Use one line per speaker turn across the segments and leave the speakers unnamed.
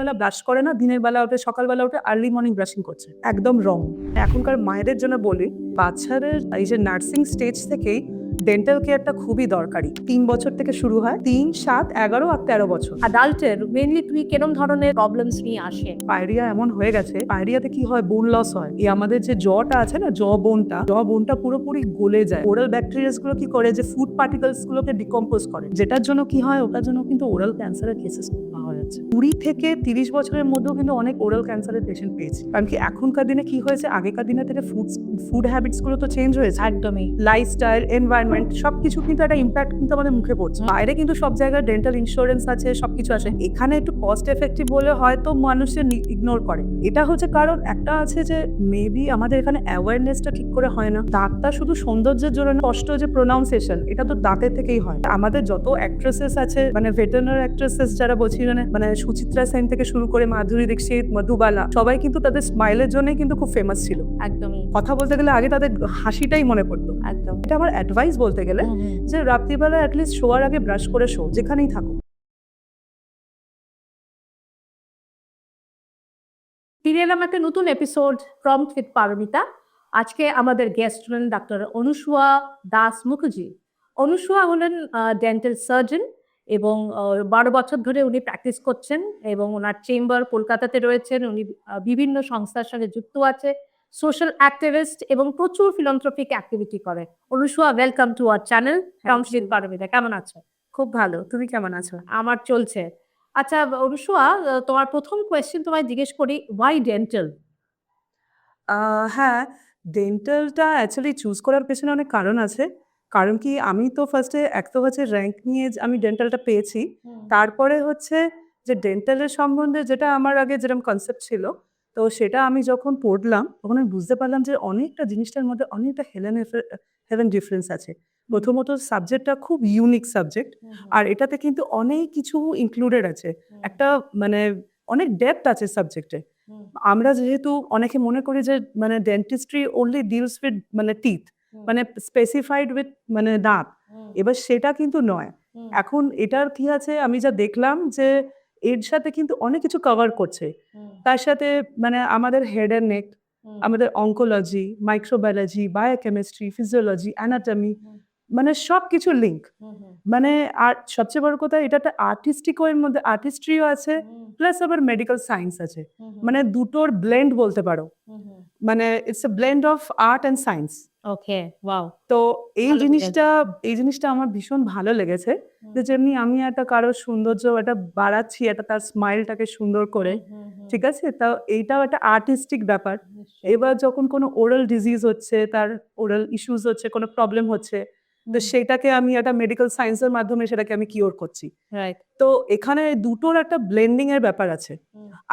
বেলা brush করে না, দিনের বেলা ওঠে, সকালবেলা ওঠে, আর্লি মর্নিং ব্রাশিং করছে। একদম রং। এখনকার মায়েদের জন্য বলি, বাচ্চাদের এই যে নার্সিং স্টেজ থেকেই ডেন্টাল কেয়ারটা খুবই দরকারি। 3 বছর থেকে শুরু হয়, 3, 7, 11 আর 13 বছর।
অ্যাডাল্টের মেইনলি তুমি কিরম ধরনের প্রবলেমস নিয়ে আসে?
পায়রিয়া এমন হয়ে গেছে, পায়রিয়াতে কি হয়, বোন লস হয়। এই আমাদের যে জটা আছে না, বোনটা পুরোপুরি গলে যায়। ওরাল ব্যাকটেরিয়াস গুলো কি করে, যে ফুড পার্টিকেলস গুলোকে ডিকম্পোজ করে, যেটার জন্য কি হয়, ওটার জন্য কিন্তু ওরাল ক্যান্সারের কেসেস পাওয়া যাচ্ছে। 20 থেকে 30 বছরের মধ্যেও কিন্তু অনেক ওরাল ক্যান্সারের পেশেন্ট পেয়েছি। কারণ কি এখনকার দিনে কি হয়েছে, আগেকার দিনে থেকে ফুড হ্যাবিটস গুলো তো চেঞ্জ হয়েছে।
একদমই।
লাইফস্টাইল, এনভায়রনমেন্ট সবকিছু কিন্তু একটা ইম্প্যাক্ট কিন্তু আমাদের মুখে পড়ছে। বাইরে কিন্তু সব জায়গায় ডেন্টাল ইন্স্যুরেন্স আছে, সবকিছু আছে। এখানে একটু কস্ট এফেক্টিভ বলে হয়তো মানুষের ইগনোর করে। এটা হচ্ছে কারণ একটা আছে যে মেবি আমাদের এখানে অ্যাওয়ারনেসটা ঠিক করে হয় না। দাঁতটা শুধু সৌন্দর্যের জন্য না, স্পষ্ট যে প্রোনাউন্সিয়েশন, এটা তো দাঁতের থেকেই হয়। আমাদের যত অ্যাক্ট্রেসেস আছে, মানে ভেটেরিনারি অ্যাক্ট্রেসেস যারা বলছি, মানে সুচিত্রা সেন থেকে শুরু করে মাধুরী দীক্ষিত, মধুবালা, সবাই কিন্তু তাদের স্মাইলের জন্যই কিন্তু খুব ফেমাস ছিল।
একদমই।
কথা বলতে গেলে আগে তাদের হাসিটাই মনে পড়তো।
একদম।
এটা আমার অ্যাডভাইস বলতে গেলে, যে রাত্রিবেলা অ্যাটলিস্ট শোয়ার আগে ব্রাশ করে শো, যেখানেই থাকো।
ফিরে এলাম একটা নতুন এপিসোড প্রম্পট উইথ পারমিতা। আজকে আমাদের গেস্ট হলেন ডাক্তার অনুসুয়া দাস মুখার্জি। অনুসুয়া হলেন ডেন্টাল সার্জন এবং 12 বছর ধরে উনি প্র্যাকটিস করছেন এবং ওনার চেম্বার কলকাতাতে রয়েছেন। উনি বিভিন্ন সংস্থার সঙ্গে যুক্ত আছে, সোশ্যাল অ্যাক্টিভিস্ট এবং প্রচুর ফিলান্থ্রপিক অ্যাক্টিভিটি করে। Anusuya, welcome to our channel prompt with Paromita. কেমন আছো?
খুব ভালো, তুমি কেমন আছো?
আমার চলছে। আচ্ছা অনুসুয়া, তোমার প্রথম কোয়েশ্চেন তোমায় জিজ্ঞেস করি, ওয়াই ডেন্টাল?
হ্যাঁ, ডেন্টালটা অ্যাকচুয়ালি চুজ করার পেছনে অনেক কারণ আছে। কারণ কি, আমি তো ফার্স্টে এক তো হচ্ছে র‍্যাংক নিয়ে আমি ডেন্টালটা পেয়েছি। তারপরে হচ্ছে যে ডেন্টালের সম্বন্ধে যেটা আমার আগে যেরকম কনসেপ্ট ছিল, তো সেটা আমি যখন পড়লাম, তখন আমি বুঝতে পারলাম যে অনেকটা জিনিসটার মধ্যে অনেকটা হেভেন ডিফারেন্স আছে। প্রথমত সাবজেক্টটা খুব ইউনিক সাবজেক্ট। আর এটাতে কিন্তু অনেক কিছু ইনক্লুডেড আছে। একটা মানে অনেক ডেপথ আছে সাবজেক্টে। আমরা যেহেতু অনেকে মনে করি যে মানে ডেন্টিস্ট্রি অনলি ডিলস উইথ মানে টিথ, মানে স্পেসিফাইড উইথ মানে দাঁত। এবার সেটা কিন্তু নয়। এখন এটার কি আছে, আমি যা দেখলাম যে এর সাথে কিন্তু অনেক কিছু কভার করছে। তার সাথে মানে আমাদের হেড অ্যান্ড নেক, আমাদের oncology, microbiology, biochemistry, physiology, anatomy, মানে সবকিছু লিঙ্ক। মানে আর সবচেয়ে বড় কথা, এটা একটা আর্টিস্টিক ওয়ের মধ্যে আর্টিস্ট্রিও আছে, প্লাস আবার মেডিকেল সায়েন্স আছে। মানে দুটোর ব্লেন্ড বলতে পারো। মানে it's a blend of art and science.
Okay, wow.
তো এই
ভালো
জিনিসটা এই জিনিসটা আমার ভীষণ ভালো লেগেছে। যে যেমনি আমি একটা কারোর সৌন্দর্য এটা বাড়াচ্ছি, এটা তার স্মাইলটাকে সুন্দর করে, ঠিক আছে? তা এইটাও একটা আর্টিস্টিক ব্যাপার। এবার যখন কোনো ওরাল ডিজিজ হচ্ছে, তার ওরাল ইস্যুস হচ্ছে, কোনো প্রবলেম হচ্ছে, তো সেটাকে আমি একটা মেডিকেল সায়েন্সের মাধ্যমে সেটাকে আমি কিওর করছি।
রাইট।
তো এখানে দুটোর একটা ব্লেন্ডিং এর ব্যাপার আছে।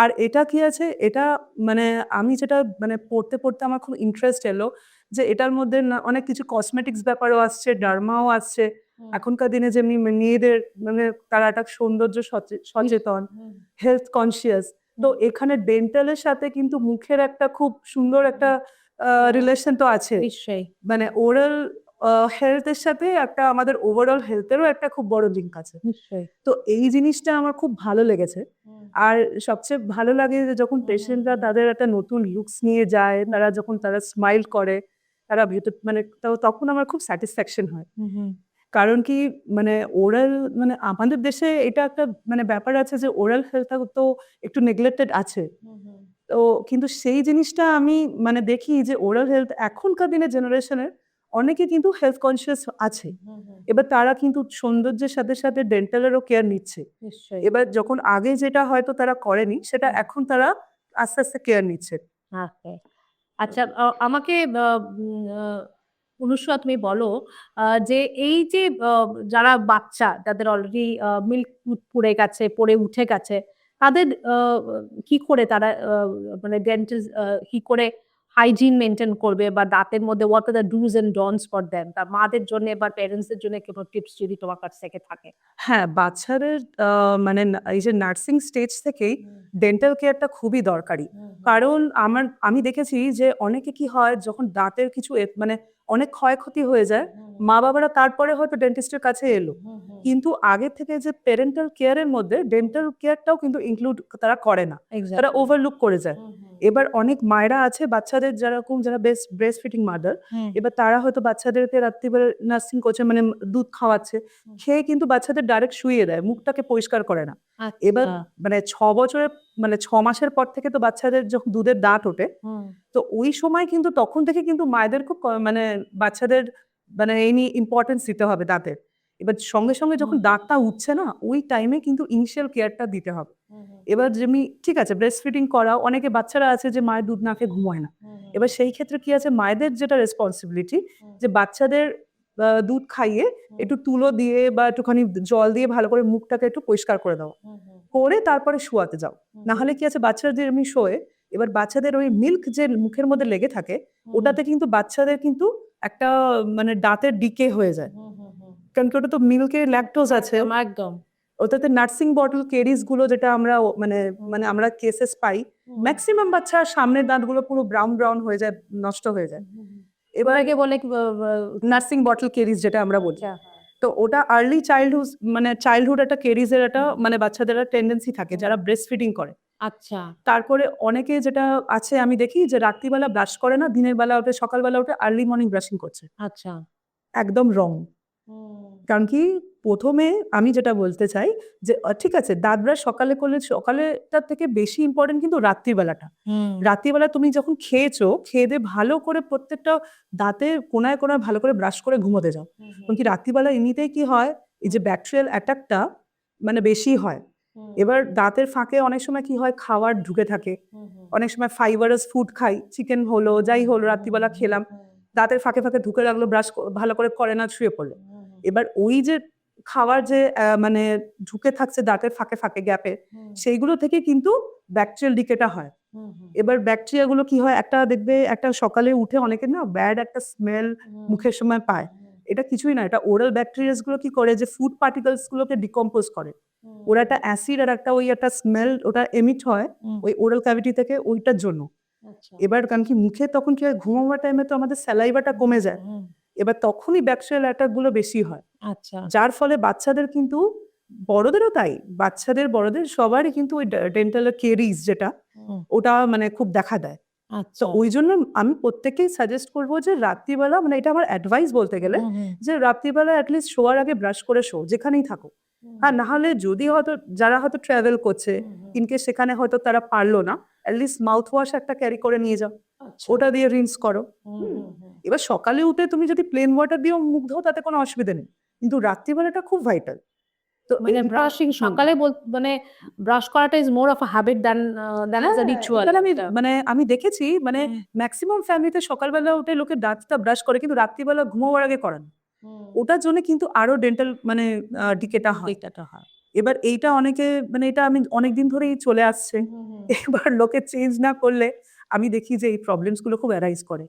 আর এটা কি আছে, এটা মানে আমি যেটা মানে পড়তে আমার খুব ইন্টারেস্ট এলো যে এটার মধ্যে না অনেক কিছু কসমেটিক্স ব্যাপারও আসছে, ডার্মাও আসছে। এখনকার দিনে যেমনি মেয়েদের মানে তারা একটা সৌন্দর্য সচেতন, হেলথ কনসিয়াস। তো এখানে ডেন্টালের সাথে কিন্তু মুখের একটা খুব সুন্দর একটা রিলেশন তো আছে।
নিশ্চয়ই।
মানে ওরাল হেলথের সাথে একটা আমাদের ওভারঅল হেলথেরও একটা খুব বড় লিঙ্ক আছে।
নিশ্চয়ই।
তো এই জিনিসটা আমার খুব ভালো লেগেছে। আর সবচেয়ে ভালো লাগে যে যখন পেশেন্টরা তাদের একটা নতুন লুকস নিয়ে যায়, তারা স্মাইল করে, তারা ভেতর মানে তখন আমার খুব স্যাটিসফ্যাকশন হয়। কারণ কি, মানে ওরাল মানে আমাদের দেশে এটা একটা মানে ব্যাপার আছে যে ওরাল হেলথটা তো একটু নেগলেক্টেড আছে। তো কিন্তু সেই জিনিসটা আমি মানে দেখি যে ওরাল হেলথ এখনকার দিনের জেনারেশনের অনেকে কিন্তু হেলথ কনসিয়াস আছে। এবার তারা কিন্তু সৌন্দর্যের সাথে সাথে ডেন্টালেরও কেয়ার নিচ্ছে।
নিশ্চয়ই।
এবার যখন আগে যেটা হয়তো তারা করেনি, সেটা এখন তারা আস্তে আস্তে কেয়ার নিচ্ছে।
ওকে। আচ্ছা, আমাকে অনুসুয়া তুমি বলো, যে এই যে যারা বাচ্চা, যাদের অলরেডি মিল্ক পুড়ে গেছে, পড়ে উঠে গেছে, তাদের কি করে তারা মানে ডেন্টাল কি করে হাইজিন মেইনটেইন করবে, বা দাঁতের মধ্যে what are the dos and don'ts for them? তার মাদের জন্য বা প্যারেন্টস এর জন্য কোনো টিপস যদি তোমার কাছ থেকে থাকে?
হ্যাঁ, বাচ্চাদের মানে এই যে নার্সিং স্টেজ থেকেই ডেন্টাল কেয়ারটা খুবই দরকারি। কারণ আমি দেখেছি যে অনেকে কি হয়, যখন দাঁতের কিছু মানে অনেক ক্ষয়ক্ষতি হয়ে যায়, মা বাবারা তারপরে হয়তো ডেন্টিস্টের কাছে এলো, কিন্তু আগে থেকে যে পেরেন্টাল কেয়ারের মধ্যে ডেন্টাল কেয়ারটাও কিন্তু ইনক্লুড তারা করে না, তারা ওভারলুক করে যায়। এবার অনেক মায়েরা আছে বাচ্চাদের যারা ব্রেস্ট ফিডিং মাদার, এবার তারা হয়তো বাচ্চাদেরকে রাত্রিবেলা নার্সিং করছে, মানে দুধ খাওয়াচ্ছে, খেয়ে কিন্তু বাচ্চাদের ডাইরেক্ট শুইয়ে দেয়, মুখটাকে পরিষ্কার করে না। এবার মানে 6 বছরের মানে 6 মাসের পর থেকে তো বাচ্চাদের যখন দুধের দাঁত ওঠে, তো ওই সময় কিন্তু তখন থেকে কিন্তু মায়েদের খুব মানে বাচ্চাদের মানে এই নিয়ে ইম্পর্টেন্স দিতে হবে দাঁতের। এবার সঙ্গে সঙ্গে যখন দাঁতটা উঠছে না, ওই টাইমে কিন্তু ইনিশিয়াল কেয়ারটা দিতে হবে। এবার যেমনি ঠিক আছে ব্রেস্ট ফিডিং করা, অনেকে বাচ্চারা আছে যে মায়ের দুধ না খেয়ে ঘুমায় না, এবার সেই ক্ষেত্রে কি আছে, মায়েদের যেটা রেসপন্সিবিলিটি যে বাচ্চাদের দুধ খাইয়ে একটু তুলো দিয়ে বা একটুখানি জল দিয়ে ভালো করে মুখটাকে একটু পরিষ্কার করে দাও, করে তারপরে শোয়াতে যাও। না হলে কি আছে, বাচ্চারা যে এমনি শোয়ে, এবার বাচ্চাদের ওই মিল্ক যে মুখের মধ্যে লেগে থাকে, ওটাতে কিন্তু বাচ্চাদের কিন্তু একটা মানে দাঁতের ডিকে হয়ে যায়, কারণ কি ওটা তো মিল্কের ল্যাকটোজ আছে
একদম।
ওটাতে। নার্সিং বটল কেরিস গুলো যেটা আমরা মানে মানে আমরা কেসেস পাই, ম্যাক্সিমাম বাচ্চার সামনের দাঁতগুলো পুরো ব্রাউন হয়ে যায়, নষ্ট হয়ে যায়। এবার
এবারে বলে
নার্সিং বটল কেরিস যেটা আমরা বলি, তো ওটা আর্লি চাইল্ডহুড একটা কেরিজের একটা মানে বাচ্চাদের টেন্ডেন্সি থাকে যারা ব্রেস্ট ফিডিং করে।
আচ্ছা
তারপরে অনেকে যেটা আছে আমি দেখি যে রাত্রিবেলা ব্রাশ করে না, দিনের বেলা ওঠে, সকালবেলা ওঠে আর্লি মর্নিং ব্রাশিং করছে,
আচ্ছা
একদম রং। কারণ কি প্রথমে আমি যেটা বলতে চাই যে ঠিক আছে দাঁত ব্রাশ সকালে করলে, সকালেটার থেকে বেশি ইম্পর্টেন্ট কিন্তু রাত্রিবেলাটা। রাত্রিবেলা তুমি যখন খেয়েছো, খেয়ে দিয়ে ভালো করে প্রত্যেকটা দাঁতের কোনায় কোনায় ভালো করে ব্রাশ করে ঘুমোতে যাও। কারণ কি রাত্রিবেলা এমনিতেই কি হয়, এই যে ব্যাকটেরিয়াল অ্যাটাকটা মানে বেশি হয়। এবার দাঁতের ফাঁকে অনেক সময় কি হয়, খাবার ঢুকে থাকে, অনেক সময় ফাইবারাস ফুড খাই, চিকেন হলো যাই হলো রাত্রিবেলা খেলাম, দাঁতের ফাঁকে ফাঁকে ঢুকে লাগলো, ব্রাশ ভালো করে করে না, শুয়ে পড়লো। এবার ওই যে খাবার যে মানে ঢুকে থাকছে দাঁতের ফাঁকে ফাঁকে গ্যাপে, সেইগুলো থেকে কিন্তু ব্যাকটেরিয়াল ডিকেটা হয়। এবার ব্যাকটেরিয়া গুলো কি হয়, একটা দেখবে একটা সকালে উঠে অনেকের না ব্যাড একটা স্মেল মুখের সময় পায়, এটা কিছুই না, এটা ওরাল ব্যাকটেরিয়াস গুলো কি করে যে ফুড পার্টিকেলস গুলোকে ডিকম্পোজ করে, ওরা একটা অ্যাসিড আর একটা ওই একটা স্মেল ওটা এমিট হয় ওই ওরাল ক্যাভিটি থেকে, ওইটার জন্য। এবার কারণ কি মুখে তখন কি হয়, ঘুমাবার টাইমে তো আমাদের স্যালাইভাটা কমে যায়, এবার তখনই ব্যাকটেরিয়াল অ্যাটাক গুলো বেশি হয়।
আচ্ছা
যার ফলে বাচ্চাদের কিন্তু, বড়দেরও তাই, বাচ্চাদের বড়দের সবারই কিন্তু ওই ডেন্টাল কেরিজ যেটা ওটা মানে খুব দেখা দেয়। তো
আচ্ছা
ওই জন্য আমি প্রত্যেককেই সাজেস্ট করবো যে রাত্রিবেলা, মানে এটা আমার অ্যাডভাইস বলতে গেলে, যে রাত্রিবেলা অ্যাটলিস্ট শোয়ার আগে ব্রাশ করে শো, যেখানেই থাকো। আর না হলে যদি হয়তো যারা হয়তো ট্রাভেল করছে, ইনকেস সেখানে হয়তো তারা পারলো না, অ্যাটলিস্ট মাউথ ওয়াশ একটা ক্যারি করে নিয়ে যাও, ওটা দিয়ে রিন্স করো। এবার সকালে উঠে তুমি যদি প্লেন ওয়াটার দিয়েও মুখ ধো, তাতে কোনো অসুবিধা নেই, কিন্তু রাত্রিবেলাটা খুব ভাইটাল। তো
মানে ব্রাশিং সকালে মানে ব্রাশ করাটা is more of a habit than as a ritual.
আমি দেখেছি মানে ম্যাক্সিমাম ফ্যামিলিতে সকালবেলা উঠে লোকে দাঁতটা ব্রাশ করে, কিন্তু রাত্রিবেলা ঘুমাবার আগে করেন, ওটার জন্য কিন্তু আরো ডেন্টাল মানে ডিকেটা হয়। এবার এইটা অনেকে মানে এটা আমি অনেকদিন ধরেই চলে আসছে, এবার লোকে চেঞ্জ না করলে আমি দেখি যে এই প্রবলেমস গুলো খুব অ্যারাইজ করে।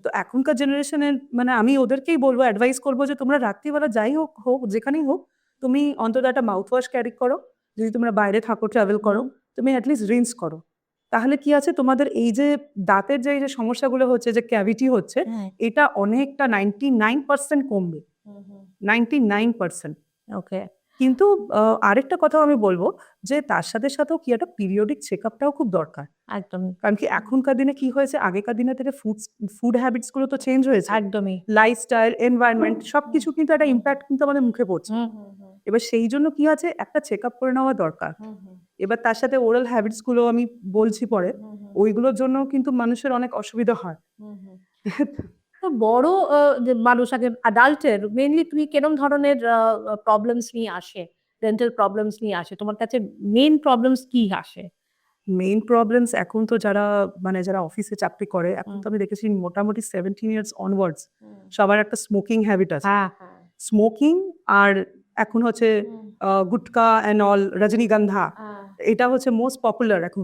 তো এখনকার জেনারেশনের মানে আমি ওদেরকেই বলবো, অ্যাডভাইস করবো যে তোমরা রাত্রিবেলা যাই হোক হোক যেখানেই হোক, তুমি অন্তত একটা মাউথ ওয়াশ ক্যারি করো, যদি তোমরা বাইরে থাকো ট্রাভেল করো, তুমি অ্যাটলিস্ট রিন্স করো। তাহলে কি আছে, তোমাদের এই যে দাঁতের যে সমস্যাগুলো হচ্ছে, যে ক্যাভিটি হচ্ছে, এটা অনেকটা 99% কমবে, 99%।
ওকে
কিন্তু আরেকটা কথাও আমি বলবো যে তার সাথে সাথেও কি একটা পিরিয়ডিক চেক আপটাও খুব দরকার।
একদম
কারণ কি এখনকার দিনে কি হয়েছে, আগেকার দিনে থেকে ফুড হ্যাবিটস গুলো তো চেঞ্জ হয়েছে,
একদমই
লাইফস্টাইল, এনভায়রনমেন্ট সবকিছু কিন্তু একটা ইম্প্যাক্ট কিন্তু আমাদের মুখে পড়ছে। এবার সেই জন্য কি আছে, একটা চেক আপ করে নেওয়া দরকার। এবার তার সাথে ওরাল হ্যাবিটস গুলো আমি বলছি পরে, ওইগুলোর জন্য কিন্তু মানুষের অনেক অসুবিধা হয়।
তো বড় যে মানুষ আগে অ্যাডাল্টের মেইনলি তুমি কেরম ধরনের প্রবলেমস নিয়ে আসে, ডেন্টাল প্রবলেমস নিয়ে আসে তোমার কাছে, মেইন প্রবলেমস কি আসে?
মেইন প্রবলেমস এখন তো যারা অফিসে চাকরি করে, এখন তো আমি দেখেছি মোটামুটি 17 ইয়ার্স অনওয়ার্ডস সবার একটা স্মোকিং হ্যাবিট আছে। স্মোকিং আর এখন হচ্ছে গুটকা অ্যান্ড অল, রজনীগন্ধা, এটা হচ্ছে মোস্ট পপুলার এখন,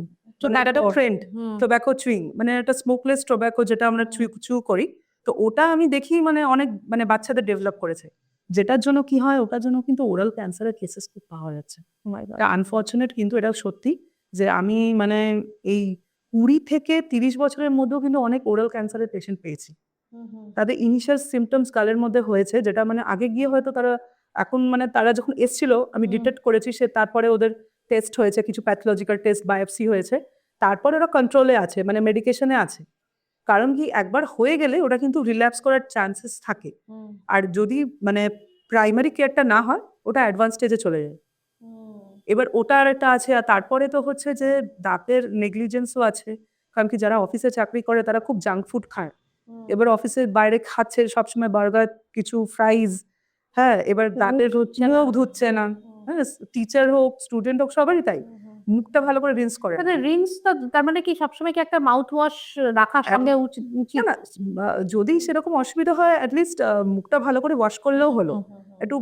একটা ট্রেন্ড। টোব্যাকো চুইং মানে একটা স্মোকলেস টোব্যাকো যেটা আমরা চু করি, তো ওটা আমি দেখি মানে অনেক মানে বাচ্চাদের ডেভেলপ করেছে, যেটার জন্য কি হয়, ওটার জন্য কিন্তু ওরাল ক্যান্সারের কেসেস খুব পাওয়া যাচ্ছে। আনফর্চুনেট, কিন্তু এটা সত্যি যে আমি মানে এই 20 থেকে 30 বছরের মধ্যেও কিন্তু অনেক ওরাল ক্যান্সারের পেশেন্ট পেয়েছি। তাদের ইনিশিয়াল সিমটমস গালের মধ্যে হয়েছে, যেটা মানে আগে গিয়ে হয়তো তারা এখন মানে তারা যখন এসছিল আমি ডিটেক্ট করেছি, তারপরে ওদের টেস্ট হয়েছে, কিছু প্যাথোলজিক্যাল টেস্ট, বায়োপসি হয়েছে, তারপরে ওরা কন্ট্রোলে আছে, মানে মেডিকেশনে আছে। কারণ কি একবার হয়ে গেলে ওটা কিন্তু রিল্যাপস করার চান্সেস থাকে, আর যদি মানে প্রাইমারি কেয়ারটা না হয় ওটা অ্যাডভান্স স্টেজে চলে যায়। এবার ওটা আর একটা আছে, আর তারপরে তো হচ্ছে যে দাঁতের নেগলিজেন্সও আছে, কারণ কি যারা অফিসে চাকরি করে তারা খুব জাঙ্ক ফুড খায়, এবার অফিসের বাইরে খাচ্ছে সবসময় বার্গার, কিছু ফ্রাইজ, হ্যাঁ, এবার দাঁতের মুখ ধুচ্ছে না, হ্যাঁ, টিচার হোক স্টুডেন্ট হোক সবারই তাই, মুখটা ভালো করে রিন্স করে না।
মানে রিংস তো তার মানে কি সবসময় কি একটা মাউথ ওয়াশ রাখা সঙ্গে উচিত?
না, যদি সেরকম অসুবিধা হয় অ্যাটলিস্ট মুখটা ভালো করে ওয়াশ করলেও হলো, একটু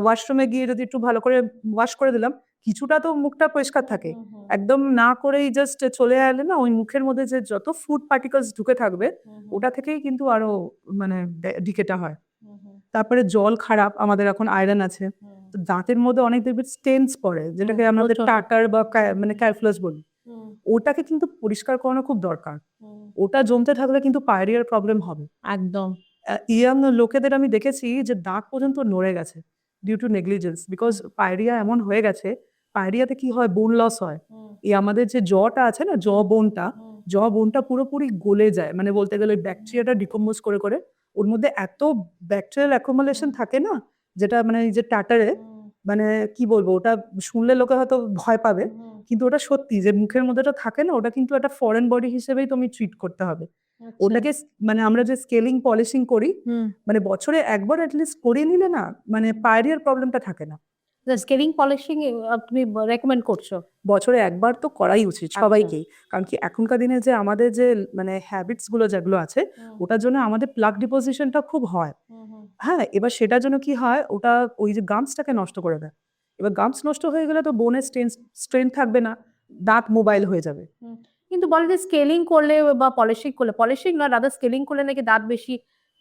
ওয়াশরুমে গিয়ে যদি একটু ভালো করে ওয়াশ করে দিলাম, কিছুটা তো মুখটা পরিষ্কার থাকে। একদম না করেই জাস্ট চলে এলে না, ওই মুখের মধ্যে যে যত ফুড পার্টিকলস ঢুকে থাকবে ওটা থেকেই কিন্তু আরো মানে ডিকেটা হয়। তারপরে জল খারাপ, আমাদের এখন আয়রন আছে, তো দাঁতের মধ্যে অনেক দেখবে স্টেনস পড়ে, যেটাকে আমাদের টাটার বা মানে ক্যালফ্লাস বলি, ওটাকে কিন্তু পরিষ্কার করানো খুব দরকার। ওটা জমতে থাকলে কিন্তু পায়রিয়ার প্রবলেম হবে
একদম।
ইয়াং লোকেদের আমি দেখেছি যে দাঁত পর্যন্ত নড়ে গেছে ডিউ টু নেগলিজেন্স, বিকজ পায়রিয়া এমন হয়ে গেছে। পায়রিয়াতে কি হয়, বোন লস হয়, এই আমাদের যে জটা আছে না, বোনটা পুরোপুরি গলে যায়, মানে বলতে গেলে ব্যাকটেরিয়াটা ডিকম্পোজ করে করে ওর মধ্যে এত ব্যাকটেরিয়াল অ্যাকুমুলেশন থাকে না, যেটা মানে এই যে টাটারে, মানে কি বলবো, ওটা শুনলে লোকে হয়তো ভয় পাবে, কিন্তু ওটা সত্যি যে মুখের মধ্যে ওটা থাকে না, ওটা কিন্তু একটা ফরেন বডি হিসেবেই তুমি ট্রিট করতে হবে ওটাকে। মানে আমরা যে স্কেলিং পলিশিং করি, মানে বছরে একবার অ্যাটলিস্ট করে নিলে না, মানে পায়রিয়ার প্রবলেমটা থাকে না।
স্কেলিং পলিশিং তুমি রেকমেন্ড করছো?
বছরে একবার তো করাই উচিত সবাইকেই, কারণ কি এখনকার দিনে যে আমাদের যে মানে হ্যাবিটস গুলো যেগুলো আছে, ওটার জন্য আমাদের প্লাক ডিপোজিশনটা খুব হয়। হ্যাঁ, এবার সেটার জন্য কি হয়, ওটা ওই যে গামসটাকে নষ্ট করে দেয়। এবার গামস নষ্ট হয়ে গেলে তো বোনের স্ট্রেন থাকবে না, দাঁত মোবাইল হয়ে যাবে।
কিন্তু বলে যে স্কেলিং করলে বা পলিশিং না, রাদার স্কেলিং করলে নাকি দাঁত বেশি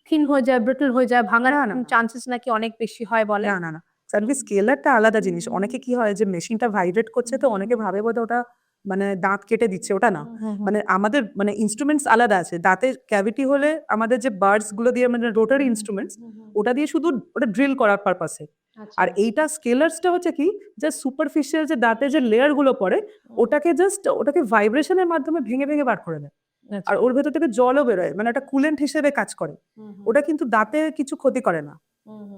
থিন হয়ে যায়, ব্রিটল হয়ে যায়, ভাঙার চান্সেস নাকি অনেক বেশি হয় বলে।
না, সার্ভিস স্কেলারটা আলাদা জিনিস। অনেকে কি হয় যে মেশিনটা ভাইব্রেট করছে, তো অনেকে ভাবে বোধহয় ওটা মানে দাঁত কেটে দিচ্ছে, ওটা না। মানে আমাদের মানে ইনস্ট্রুমেন্টস আলাদা আছে, দাঁতে ক্যাভিটি হলে আমাদের যে বার্ডস গুলো দিয়ে মানে রোটারি ইনস্ট্রুমেন্টস, ওটা দিয়ে শুধু ওটা ড্রিল করার পারপাসে। আর এইটা স্কেলার্সটা হচ্ছে কি, যে সুপারফিশিয়াল যে দাঁতে যে লেয়ার গুলো পড়ে, ওটাকে ভাইব্রেশনের মাধ্যমে ভেঙে ভেঙে বার করে দেয়, আর ওর ভেতর থেকে জলও বেরোয়, মানে একটা কুলেন্ট হিসেবে কাজ করে। ওটা কিন্তু দাঁতে কিছু ক্ষতি করে না,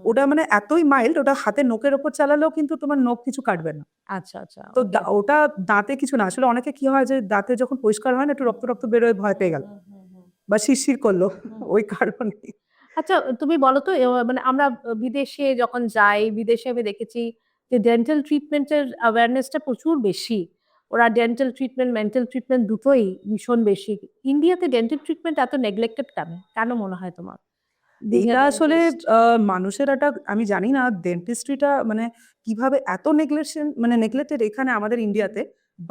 ওটা মানে এতই মাইল্ড, ওটা হাতে নখের ওপর চালালেও কিন্তু তোমার নখ কিছু কাটবে না।
আচ্ছা আচ্ছা।
তো ওটা দাঁতে কিছু না। আসলে অনেকে কি হয় যে দাঁতে যখন পরিষ্কার হয় না, একটু রক্ত রক্ত বেরোয়, ভয় পেয়ে গেল বা শিরশির করলো, ওই কারণে।
আচ্ছা, তুমি বলো তো, মানে আমরা বিদেশে যখন যাই, বিদেশে আমি দেখেছি যে ডেন্টাল ট্রিটমেন্টের অ্যাওয়ারনেসটা প্রচুর বেশি। ওরা ডেন্টাল ট্রিটমেন্ট, মেন্টাল ট্রিটমেন্ট দুটোই ভীষণ বেশি। ইন্ডিয়াতে ডেন্টাল ট্রিটমেন্ট এত নেগলেক্টেড কেন মনে হয় তোমার?
এটা আসলে মানুষের একটা, আমি জানি না ডেন্টিস্ট্রিটা মানে কিভাবে এত নেগলেক্টেড এখানে আমাদের ইন্ডিয়াতে।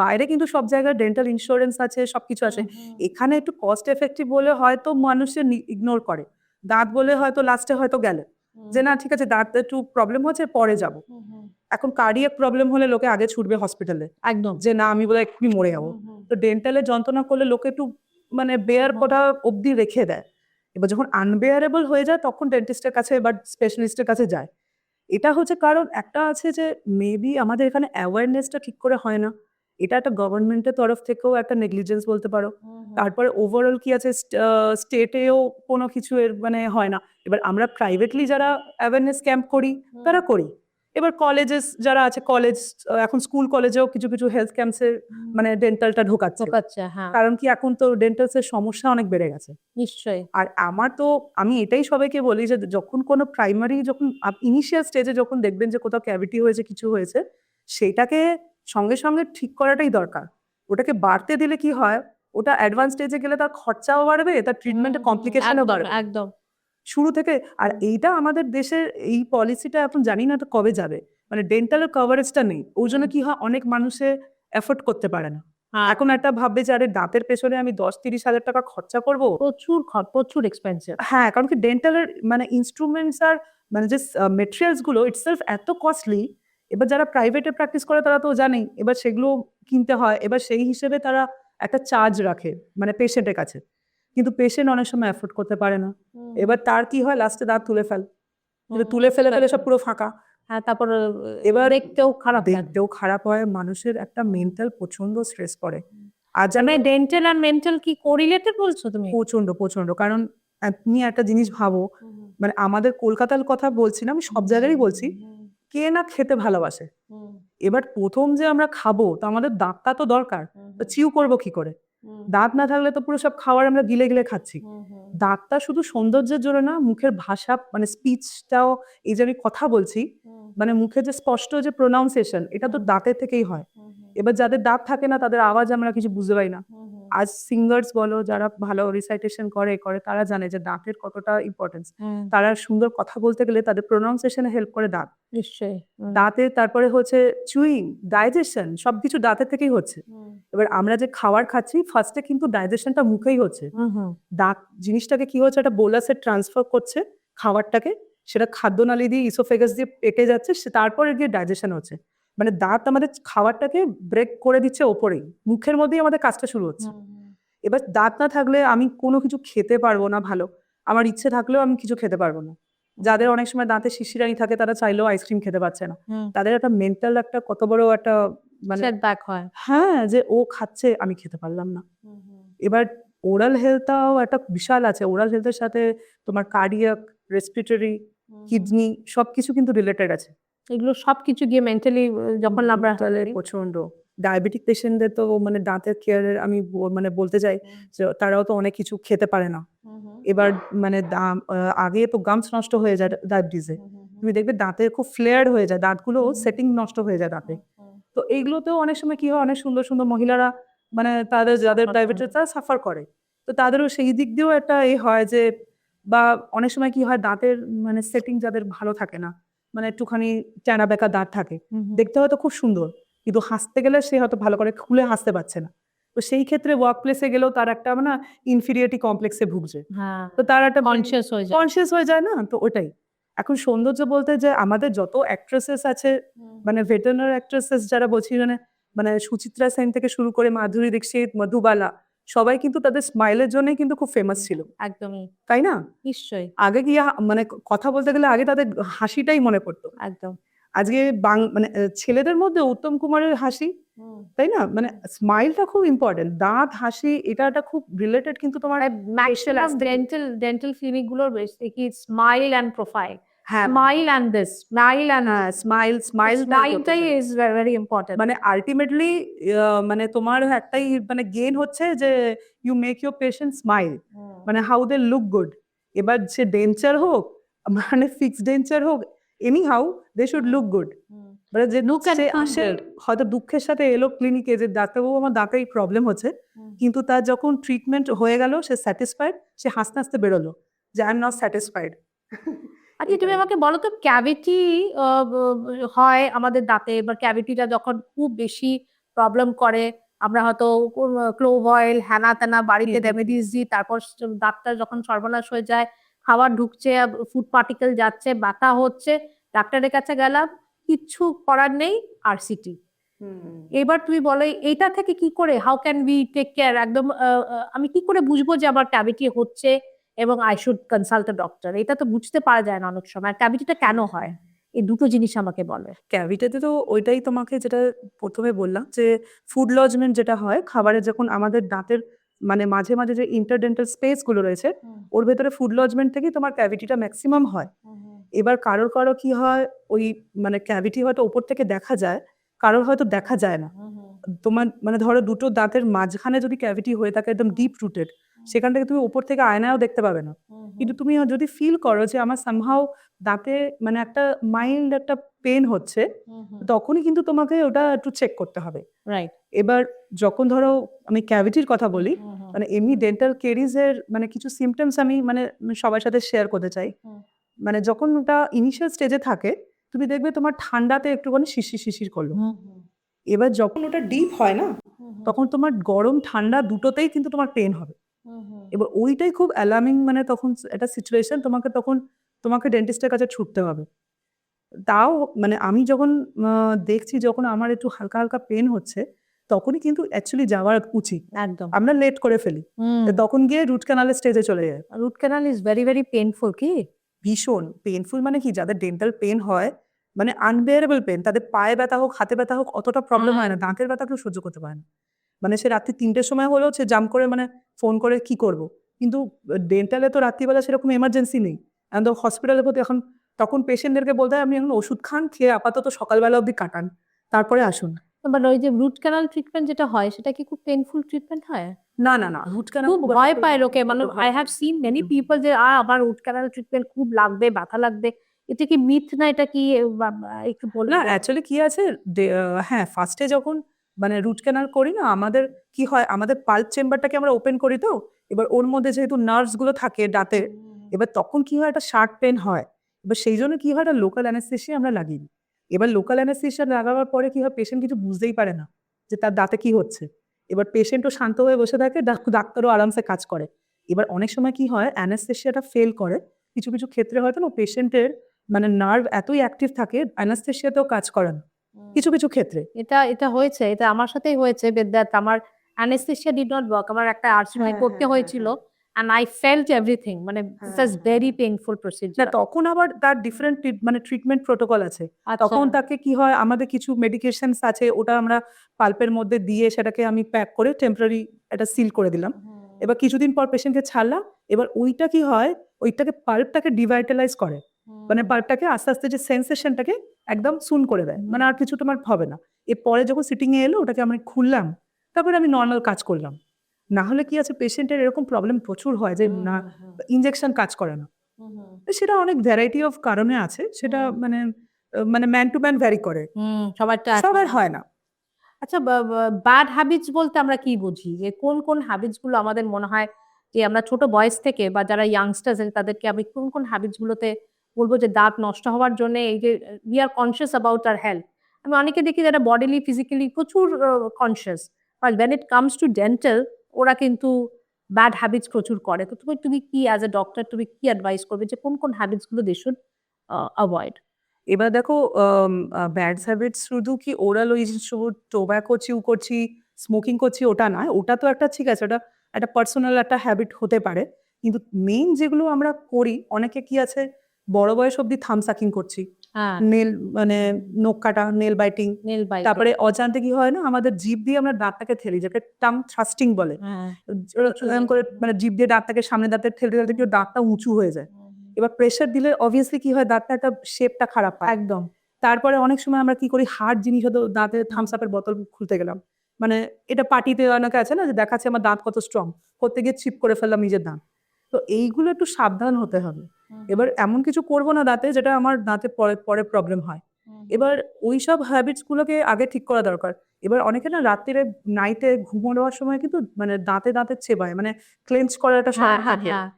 বাইরে কিন্তু সব জায়গায় ডেন্টাল ইন্স্যুরেন্স আছে, সবকিছু আছে। এখানে একটু কস্ট এফেক্টিভ বলে হয়তো মানুষের ইগনোর করে, দাঁত বলে হয়তো লাস্টে হয়তো গেলে যে না ঠিক আছে, দাঁত একটু প্রবলেম হচ্ছে, পরে যাব। এখন কার্ডিয়াক প্রবলেম হলে লোকে আগে ছুটবে হসপিটালে,
একদম,
যে না আমি বোধহয় এক্ষুনি মরে যাবো। তো ডেন্টালে যন্ত্রণা করলে লোকে একটু মানে বেয়ার করা অবধি রেখে দেয়। এবার যখন আনবেয়ারেবল হয়ে যায় তখন ডেন্টিস্টের কাছে বা স্পেশালিস্টের কাছে যায়। এটা হচ্ছে কারণ একটা আছে যে মেবি আমাদের এখানে অ্যাওয়ারনেসটা ঠিক করে হয় না। এটা একটা গভর্নমেন্টের তরফ থেকেও একটা নেগলিজেন্স বলতে পারো। তারপরে ওভারঅল কি আছে, স্টেটেও কোনো কিছু এর মানে হয় না। এবার আমরা প্রাইভেটলি যারা অ্যাওয়ারনেস ক্যাম্প করি তারা করি। এবার কলেজেস যারা আছে, কলেজ এখন স্কুল কলেজেও কিছু কিছু হেলথ ক্যাম্পসের মানে ডেন্টালটা ঢোকাচ্ছে।
হ্যাঁ,
কারণ কি এখন তো ডেন্টালসের সমস্যা অনেক বেড়ে গেছে।
নিশ্চয়ই।
আর আমি এটাই সবাইকে বলি যে যখন কোনো প্রাইমারি, যখন ইনিশিয়াল স্টেজে যখন দেখবেন যে কোথাও ক্যাভিটি হয়েছে, কিছু হয়েছে, সেটাকে সঙ্গে সঙ্গে ঠিক করাটাই দরকার। ওটাকে বাড়তে দিলে কি হয়, ওটা অ্যাডভান্স স্টেজে গেলে তার খরচাও বাড়বে, তার ট্রিটমেন্টের কমপ্লিকেশনও বাড়বে
একদম
শুরু থেকে। আর এইটা আমাদের দেশের এই পলিসিটা এখন জানি না তো কবে যাবে, মানে ডেন্টালের কভারেজটা নেই, ওই জন্য কি হয় অনেক মানুষে এফোর্ড করতে পারে না। এখন একটা ভাববে যে আরে দাঁতের পেছনে আমি 10-30 হাজার টাকা খরচা করব,
প্রচুর এক্সপেন্সিভ।
হ্যাঁ, কারণ কি ডেন্টালের মানে ইনস্ট্রুমেন্টস আর মানে যে মেটেরিয়ালস গুলো ইটসেলফ এত কস্টলি। এবার যারা প্রাইভেটে প্র্যাকটিস করে তারা তো জানেই, এবার সেগুলো কিনতে হয়, এবার সেই হিসেবে তারা একটা চার্জ রাখে মানে পেশেন্টের কাছে। কিন্তু পেশেন্ট অনেক সময় অ্যাফোর্ড করতে পারে না। এবার তার কি হয়, লাস্টে দাঁত তুলে ফেলে সব পুরো ফাঁকা।
হ্যাঁ, তারপর
এবার
দেখতেও খারাপ লাগে।
দেখতেও খারাপ হয়, মানুষের একটা মেন্টাল প্রচন্ড স্ট্রেস পড়ে। আজ
মানে ডেন্টাল আর মেন্টাল কি কোরিলেটেড বলছো তুমি?
প্রচন্ড, কারণ আপনি একটা জিনিস ভাবো, মানে আমাদের কলকাতার কথা বলছি না, আমি সব জায়গায় বলছি, কে না খেতে ভালোবাসে। এবার প্রথম যে আমরা খাবো, তো আমাদের দাঁতটা তো দরকার, তো চিউ করবো কি করে? দাঁত না থাকলে তো পুরো সব খাবার আমরা গিলে গিলে খাচ্ছি। দাঁতটা শুধু সৌন্দর্যের জন্য না, মুখের ভাষা মানে স্পিচটাও, এই যে আমি কথা বলছি, মানে মুখে যে স্পষ্ট যে প্রোনাউন্সিয়েশন, এটা তো দাঁতের থেকেই হয়। এবার যাদের দাঁত থাকে না, তাদের আওয়াজ আমরা কিছু বুঝতে পারি না। আজ সিঙ্গার্স বলো, যারা ভালো রিসাইটেশন করে তারা জানে যে দাঁতের কতটা ইম্পর্টেন্স। তারা সুন্দর কথা বলতে গেলে তাদের প্রোনাউন্সিয়েশনে হেল্প করে দাঁত।
নিশ্চয়ই।
দাঁতে তারপরে হচ্ছে চুইং, ডাইজেশন, সবকিছু দাঁতের থেকেই হচ্ছে। এবার আমরা যে খাবার খাচ্ছি, ফার্স্টে কিন্তু ডাইজেশনটা মুখেই হচ্ছে। দাঁত জিনিসটাকে কি হচ্ছে, একটা বোলাসে ট্রান্সফার করছে খাবারটাকে, সেটা খাদ্যনালী দিয়ে ইসোফেগাস দিয়ে পেটে যাচ্ছে, তারপরে গিয়ে ডাইজেশন হচ্ছে। মানে দাঁত আমাদের খাবারটাকে ব্রেক করে দিচ্ছে ওপরেই, মুখের মধ্যেই আমাদের কাজটা শুরু হচ্ছে। এবার দাঁত না থাকলে আমি কোনো কিছু খেতে পারবো না ভালো, আমার ইচ্ছে থাকলেও আমি কিছু খেতে পারবো না। যাদের অনেক সময় দাঁতে শিশিরানি থাকে, তারা চাইলেও আইসক্রিম খেতে পারছে না। তাদের একটা মেন্টাল একটা কত বড় একটা মানে
সেটব্যাক হয়।
হ্যাঁ, যে ও খাচ্ছে, আমি খেতে পারলাম না। এবার ওরাল হেলথটাও একটা বিশাল আছে। ওরাল হেলথের সাথে তোমার কার্ডিয়াক, রেসপিরেটরি, কিডনি সবকিছু কিন্তু রিলেটেড আছে।
এগুলো সবকিছু গিয়ে মেন্টালি যখন আমরা
প্রচন্ড ডায়াবেটিক পেশেন্টদের তো মানে দাঁতের কেয়ারের আমি মানে বলতে চাই যে তারাও তো অনেক কিছু খেতে পারে না। এবার মানে আগে তো গামস নষ্ট হয়ে যায় ডায়াবেটিসে, তুমি দেখবে দাঁতে খুব ফ্লেয়ার হয়ে যায়, দাঁতগুলো সেটিং নষ্ট হয়ে যায় দাঁতে। তো এইগুলোতেও অনেক সময় কি হয়, অনেক সুন্দর সুন্দর মহিলারা মানে তাদের যাদের ডায়াবেটিস তারা সাফার করে, তো তাদেরও সেই দিক দিয়েও একটা হয় যে, বা অনেক সময় কি হয়, দাঁতের মানে সেটিং যাদের ভালো থাকে না, মানে একটুখানি চ্যানা বেঁকা দাঁত থাকে, দেখতে হয়তো খুব সুন্দর, কিন্তু হাসতে গেলে সে হয়তো ভালো করে খুলে হাসতে পারছে না। তো সেই ক্ষেত্রে ওয়ার্ক প্লেসে গেলেও তার একটা মানে ইনফিরিয়রিটি কমপ্লেক্সে ভুগছে। তো তার একটা কনসিয়াস হয়ে যায় না, তো ওটাই। এখন সৌন্দর্য বলতে যে আমাদের যত অ্যাক্ট্রেসেস আছে, মানে ভেটেরিনারি অ্যাক্ট্রেসেস যারা বলছি, মানে সুচিত্রা সেন থেকে শুরু করে মাধুরী দীক্ষিত, মধুবালা, সবাই কিন্তু তাদের স্মাইলের জন্যই কিন্তু খুব ফেমাস ছিল।
একদমই,
তাই না?
নিশ্চয়ই।
আগে গিয়ে মানে কথা বলতে গেলে আগে তাদের হাসিটাই মনে পড়তো।
একদম।
আজকে মানে ছেলেদের মধ্যে উত্তম কুমারের হাসি, তাই না? মানে স্মাইলটা খুব ইম্পর্টেন্ট। দাঁত, হাসি এটা খুব রিলেটেড, কিন্তু তোমার
ডেন্টাল ক্লিনিক গুলোর বেসিক্যালি স্মাইল এন্ড প্রোফাইল,
হ্যাঁ,
smile and this, smile and স্মাইলটাই ইজ ভেরি ইম্পর্টেন্ট।
মানে আলটিমেটলি মানে তোমার একটাই মানে গেইন হচ্ছে যে you make your patient smile, মানে হাউ দে লুক গুড। এবার সে ডেঞ্চার হোক, মানে ফিক্সড ডেঞ্চার হোক, anyhow they should look good. মানে যে সে আসে হয়তো দুঃখের সাথে এলো ক্লিনিকে যে ডাক্তারবাবু আমার দাঁতে এই প্রবলেম হচ্ছে, কিন্তু তার যখন ট্রিটমেন্ট হয়ে গেল, সে স্যাটিসফাইড, সে হাসতে হাসতে বেরোলো যে আই এম নট স্যাটিসফাইড।
আচ্ছা, তুমি আমাকে বলো তো, ক্যাভিটি হয় আমাদের দাঁতে, এবার ক্যাভিটিটা যখন খুব বেশি প্রবলেম করে, আমরা হয়তো ক্লোভ অয়েল হ্যানা ত্যানা বাড়িতে রেমেডিস দিই, তারপর দাঁতটা যখন সর্বনাশ হয়ে যায়, খাবার ঢুকছে, ফুড পার্টিকেল যাচ্ছে, ব্যথা হচ্ছে, ডাক্তারের কাছে গেলাম, কিচ্ছু করার নেই, আরসিটি। এবার তুমি বলো এইটা থেকে কি করে, how can we take care? একদম আমি কি করে বুঝবো যে আমার ক্যাভিটি হচ্ছে এবং I should consult a doctor? এটা তো বুঝতে পারা যায় না অনেক সময়। ক্যাভিটিটা কেন হয়, এই দুটো জিনিস আমাকে বলে।
ক্যাভিটিতে তো ওইটাই তোমাকে যেটা প্রথমে বললাম, যে ফুড লজমেন্ট যেটা হয় খাবারের, যখন আমাদের দাঁতের মানে মাঝে মাঝে যে ইন্টারডেন্টাল স্পেস গুলো রয়েছে, ওর ভেতরে ফুড লজমেন্ট থেকেই তোমার ক্যাভিটিটা ম্যাক্সিমাম হয়। এবার কারোর কি হয়, ওই মানে ক্যাভিটি হয়তো ওপর থেকে দেখা যায়, কারোর হয়তো দেখা যায় না। তোমার মানে ধরো দুটো দাঁতের মাঝখানে যদি ক্যাভিটি হয়ে থাকে একদম ডিপ রুটেড, সেখান থেকে তুমি উপর থেকে আয়নাও দেখতে পাবে না, কিন্তু তুমি যদি ফিল করো যে আমার সামহাও দাঁতে মানে একটা মাইল্ড একটা পেন হচ্ছে, তখনই কিন্তু তোমাকে ওটা একটু চেক করতে হবে।
রাইট।
এবার যখন ধরো আমি ক্যাভিটির কথা বলি, মানে এমনি ডেন্টাল কেরিজের মানে কিছু সিমটমস আমি মানে সবার সাথে শেয়ার করতে চাই। মানে যখন ওটা ইনিশিয়াল স্টেজে থাকে, তুমি দেখবে তোমার ঠান্ডাতে একটুখানি শিশির শিশির করলো। এবার যখন ওটা ডিপ হয় না, তখন তোমার গরম ঠান্ডা দুটোতেই কিন্তু তোমার পেন হবে। এবার ওইটাই খুব অ্যালার্মিং, মানে তখন একটা সিচুয়েশন, তোমাকে ডেন্টিস্টের কাছে ছুটতে হবে। তাও মানে আমি যখন দেখছি যখন আমার একটু হালকা হালকা পেন হচ্ছে, তখনই কিন্তু অ্যাকচুয়ালি যাওয়ার উচিত,
একদম
আমরা লেট করে ফেলি। তখন গিয়ে রুট ক্যানালের স্টেজে চলে যায়।
Root canal is very very painful কি
ভীষণ পেইনফুল, মানে কি যাদের ডেন্টাল পেন হয় মানে আনবেয়ারেবল পেন, তাদের পায়ে ব্যথা হোক হাতে ব্যথা হোক অতটা প্রবলেম হয় না, দাঁতের ব্যথা কেউ সহ্য করতে পারে না। মানে সে রাত্রি 3টের সময় হলেও সে জাম্প করে মানে ফোন করে কি করব, কিন্তু ডেন্টালে তো রাত্রিবেলা সেরকম এমার্জেন্সি নেই। অ্যান্ড হসপিটালের প্রতি এখন তখন পেশেন্টদেরকে বলতে হয় আপনি এখন ওষুধ খান, খেয়ে আপাতত সকালবেলা অবধি কাটান, তারপরে আসুন।
বাট ওই যে রুট ক্যানাল ট্রিটমেন্ট যেটা হয় সেটা কি খুব পেইনফুল ট্রিটমেন্ট হয়?
না না না, রুট ক্যানাল
খুব ভয় পায় লোকে, মানে I have seen many people যে আমার রুট ক্যানাল ট্রিটমেন্ট খুব লাগবে, ব্যথা লাগবে। এটা কি মিথ না এটা কি একটু
না
বলবেন?
অ্যাকচুয়ালি কি আছে, হ্যাঁ ফার্স্টে যখন মানে রুট ক্যানাল করি না, আমাদের কি হয়, আমাদের পাল্প চেম্বারটাকে আমরা ওপেন করি, তো এবার ওর মধ্যে যেহেতু নার্ভস গুলো থাকে দাঁতের, এবার তখন কি হয় একটা শার্প পেন হয়। এবার সেই জন্য কি হয় একটা লোকাল অ্যানেস্থেসিয়া আমরা লাগিয়ে দিই। এবার লোকাল অ্যানেস্থেসিয়া লাগাবার পরে কি হয়, পেশেন্ট কিছু বুঝতেই পারে না যে তার দাঁতে কি হচ্ছে। এবার পেশেন্টও শান্ত হয়ে বসে থাকে, ডাক্তারও আরামসে কাজ করে। এবার অনেক সময় কি হয় অ্যানেস্থেসিয়াটা ফেল করে, কিছু কিছু ক্ষেত্রে হয়তো না পেশেন্টের মানে নার্ভ এতই অ্যাক্টিভ থাকে অ্যানাস্থেসিয়াতেও কাজ করে না কিছু কিছু ক্ষেত্রে।
এটা এটা হয়েছে, এটা আমার সাথেই হয়েছে with that আমার anesthesia did not work, আমার একটা আর্সিআই করতে হয়েছিল and I felt everything, মানে this is very painful
না
procedure।
তখন আবার তার ডিফারেন্ট মানে ট্রিটমেন্ট প্রোটোকল আছে।
আচ্ছা।
তখন তাকে কি হয়, আমাদের কিছু মেডিকেশনস আছে, ওটা আমরা পাল্পের মধ্যে দিয়ে সেটাকে আমি প্যাক করে টেম্পোরারি এটা সিল করে দিলাম। এবার কিছুদিন পর পেশেন্টকে ছাড়লাম। এবার ওইটা কি হয়, ওইটাকে পাল্পটাকে ডিভাইটালাইজ করে, মানে পাল্পটাকে আস্তে আস্তে যে সেন্সেশনটাকে একদম শুন করে দেয়, মানে আর কিছু তোমার হবে না। এরপরে যখন সিটিং এ এলো ওটাকে আমি খুললাম, তারপরে আমি নর্মাল কাজ করলাম। না হলে কি আছে পেশেন্টের এরকম প্রবলেম প্রচুর হয় যে না ইনজেকশন কাজ করে না। সেটা অনেক ভ্যারাইটি অফ কারণে আছে, সেটা মানে মানে ম্যান টু ম্যান ভ্যারি করে,
সবারটা
সবার হয় না।
আচ্ছা, ব্যাড হ্যাবিটস বলতে আমরা কি বুঝি, যে কোন কোন হ্যাবিটস গুলো আমাদের মনে হয় যে আমরা ছোট বয়স থেকে বা যারা ইয়াংস্টার্স তাদেরকে আমি কোন কোন হ্যাবিটস গুলোতে বলবো যে দাঁত নষ্ট হওয়ার জন্য এই যে we are conscious about our health. আমি অনেকে দেখি যারা বডিলি ফিজিক্যালি প্রচুর conscious, but when it comes to dental ওরা কিন্তু ব্যাড হ্যাবিটস প্রচুর করে। তো তুমি তুমি কি অ্যাজ এ ডক্টর তুমি কি অ্যাডভাইস করবে যে কোন কোন হ্যাবিটস গুলো দে শুড অ্যাভয়েড?
এবার দেখো ব্যাড হ্যাবিটস শুধু কি ওরাল ওই টোব্যাকো চিউ করছি, স্মোকিং করছি ওটা নয়, ওটা তো একটা ঠিক আছে, ওটা একটা পার্সোনাল একটা হ্যাবিট হতে পারে। কিন্তু মেইন যেগুলো আমরা করি, অনেকে কি আছে বড় বয়স অব্দি থাম সাকিং করছি,
হ্যাঁ,
নেল মানে নখ কাটা, নেল বাইটিং,
নেল বাইট।
তারপরে অজান্তে কি হয় না আমাদের জিভ দিয়ে আমরা দাঁতটাকে ঠেলি, যাকে টাং থ্রাস্টিং বলে।
হ্যাঁ,
এরকম করে মানে জিভ দিয়ে দাঁতটাকে সামনে দাঁতে ঠেলতে ঠেলতে কেউ দাঁতটা উঁচু হয়ে যায়। এবার প্রেশার দিলে অবভিয়াসলি কি হয় দাঁতটা একটা শেপটা খারাপ হয়
একদম।
তারপরে অনেক সময় আমরা কি করি হার্ড জিনিস হয়তো দাঁতে থামস আপের বোতল খুলতে গেলাম, মানে এটা পার্টিতে অনেকে আছে না যে দেখাচ্ছে আমার দাঁত কত স্ট্রং, করতে গিয়ে চিপ করে ফেললাম নিজের দাঁত। তো এইগুলো একটু সাবধান হতে হবে। এবার এমন কিছু করবো না দাঁতে যেটা আমার দাঁতে পরে পরে প্রবলেম হয়। এবার ওই সব হ্যাবিটস গুলোকে আগে ঠিক করা দরকার। এবার অনেকে না রাত্রিরে নাইটে ঘুমোনোর সময় কিন্তু মানে দাঁতে দাঁতে চেবায়, মানে ক্লেন্স করার একটা
হ্যাঁ,
শব্দ
হ্যাঁ,
থাকে।
হ্যাঁ।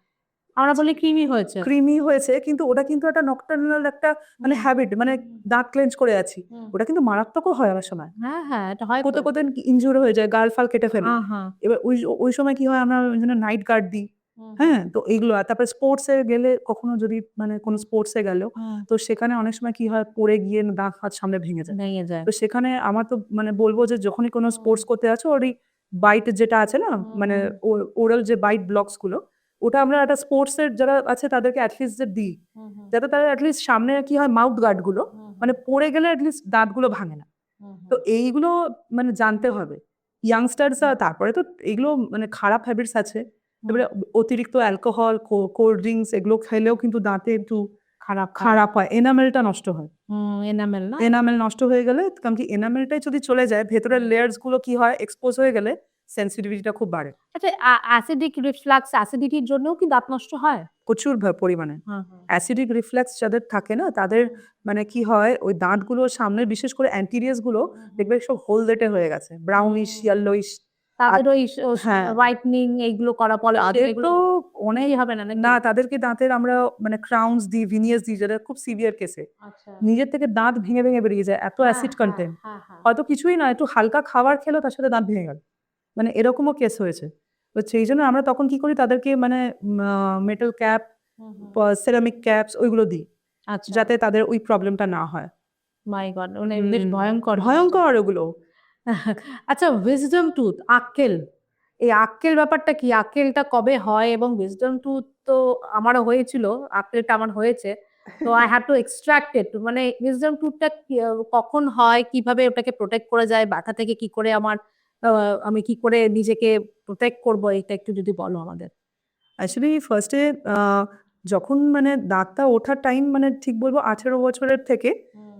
আমরা বলি ক্রিমি হয়েছে।
ক্রিমি হয়েছে, কিন্তু ওটা কিন্তু একটা নকটার্নাল একটা মানে হ্যাবিট, মানে দাঁত ক্লেন্স করে আছি, ওটা কিন্তু মারাত্মকও হয় অনেক সময়।
হ্যাঁ, হ্যাঁ, এটা হয় তো।
কোথাও কোথাও ইনজুর হয়ে যায়, গাল ফাল কেটে ফেলে।
হ্যাঁ।
এবার ওই ওই সময় কি হয় আমরা ওই জন্য নাইট গার্ড দিই। হ্যাঁ, তো এইগুলো আর তারপরে স্পোর্টস এ গেলে কখনো যদি মানে কোনো স্পোর্টস এ গেল, তো সেখানে অনেক সময় কি হয় পড়ে গিয়ে দাঁত হাত সামনে ভেঙে যায়।
ভেঙে যায়।
তো সেখানে আমার তো মানে বলবো যে যখনই কোনো স্পোর্টস করতে আছো ওর বাইট যেটা আছে না, মানে ওরাল যে বাইট ব্লকস গুলো, ওটা আমরা একটা স্পোর্টস এর যারা আছে তাদেরকে অ্যাটলিস্ট যে দিই, যাতে তারা অ্যাটলিস্ট সামনে কি হয় মাউথ গার্ড গুলো মানে পড়ে গেলে অ্যাটলিস্ট দাঁতগুলো ভাঙে না। তো এইগুলো মানে জানতে হবে ইয়াংস্টার্সরা। তারপরে তো এগুলো মানে খারাপ হ্যাবিটস আছে, এবারে অতিরিক্ত অ্যালকোহল, কোল্ড ড্রিঙ্কস এগুলো খেলেও কিন্তু দাঁতে একটু
খারাপ
খারাপ হয়, এনামেলটা নষ্ট হয়।
এনামেল না?
এনামেল নষ্ট হয়ে গেলে, কারণ কি এনামেলটাই যদি চলে যায় ভেতরের লেয়ার্স গুলো কি হয় এক্সপোজ হয়ে গেলে সেন্সিটিভিটিটা খুব বাড়ে
আচ্ছা, অ্যাসিডিক রিফ্লাক্স অ্যাসিডিটির জন্যও কি দাঁত নষ্ট হয়?
প্রচুর পরিমাণে।
হ্যাঁ।
অ্যাসিডিক রিফ্লেক্স যাদের থাকে না তাদের মানে কি হয় ওই দাঁতগুলোর সামনের বিশেষ করে অ্যান্টিরিয়াস গুলো দেখবে সব হলদেটে হয়ে গেছে, ব্রাউনিশ ইয়েলোইশ।
তাদের ওই
হ্যাঁ,
হোয়াইটনিং এইগুলো করা পলিশ
তাদের
এগুলো
তো অনেক
হবে না নাকি?
না, তাদেরকে দাঁতের আমরা মানে ক্রাউনস দিই, ভিনিয়াস দিই, যেটা খুব সিভিয়ার কেসে
আচ্ছা।
নিজের থেকে দাঁত ভেঙে ভেঙে বেরিয়ে যায়, এত অ্যাসিড কন্টেন্ট।
হ্যাঁ।
হয়তো কিছুই না, একটু হালকা খাবার খেলো তার সাথে দাঁত ভেঙে গেল, মানে এরকমও কেস হয়েছে। তো সেই জন্য আমরা তখন কি করি তাদেরকে মানে মেটাল ক্যাপ, সেরামিক ক্যাপস ওইগুলো দিই,
আচ্ছা।
যাতে তাদের ওই প্রবলেমটা না হয়।
মাই গড, মানে বেশ ভয়ঙ্কর।
ভয়ঙ্কর ওগুলো।
আচ্ছা, উইজডম টুথ, আক্কেল, এই আক্কেল ব্যাপারটা কি? আক্কেলটা কবে হয়? এবং উইজডম টুথ তো আমারও হয়েছিল, আক্কেলটা আমার হয়েছে। তো আই হ্যাভ টু এক্সট্রাক্ট ইট। মানে উইজডম টুথটা কখন হয়, কিভাবে ওটাকে প্রোটেক্ট করা যায়, ব্যথা থেকে কি করে আমি কি করে নিজেকে প্রোটেক্ট করবো, এটা একটু যদি বলো আমাদের।
অ্যাকচুয়ালি ফার্স্টে যখন মানে দাঁতটা ওঠার টাইম মানে ঠিক বলবো 18 বছরের থেকে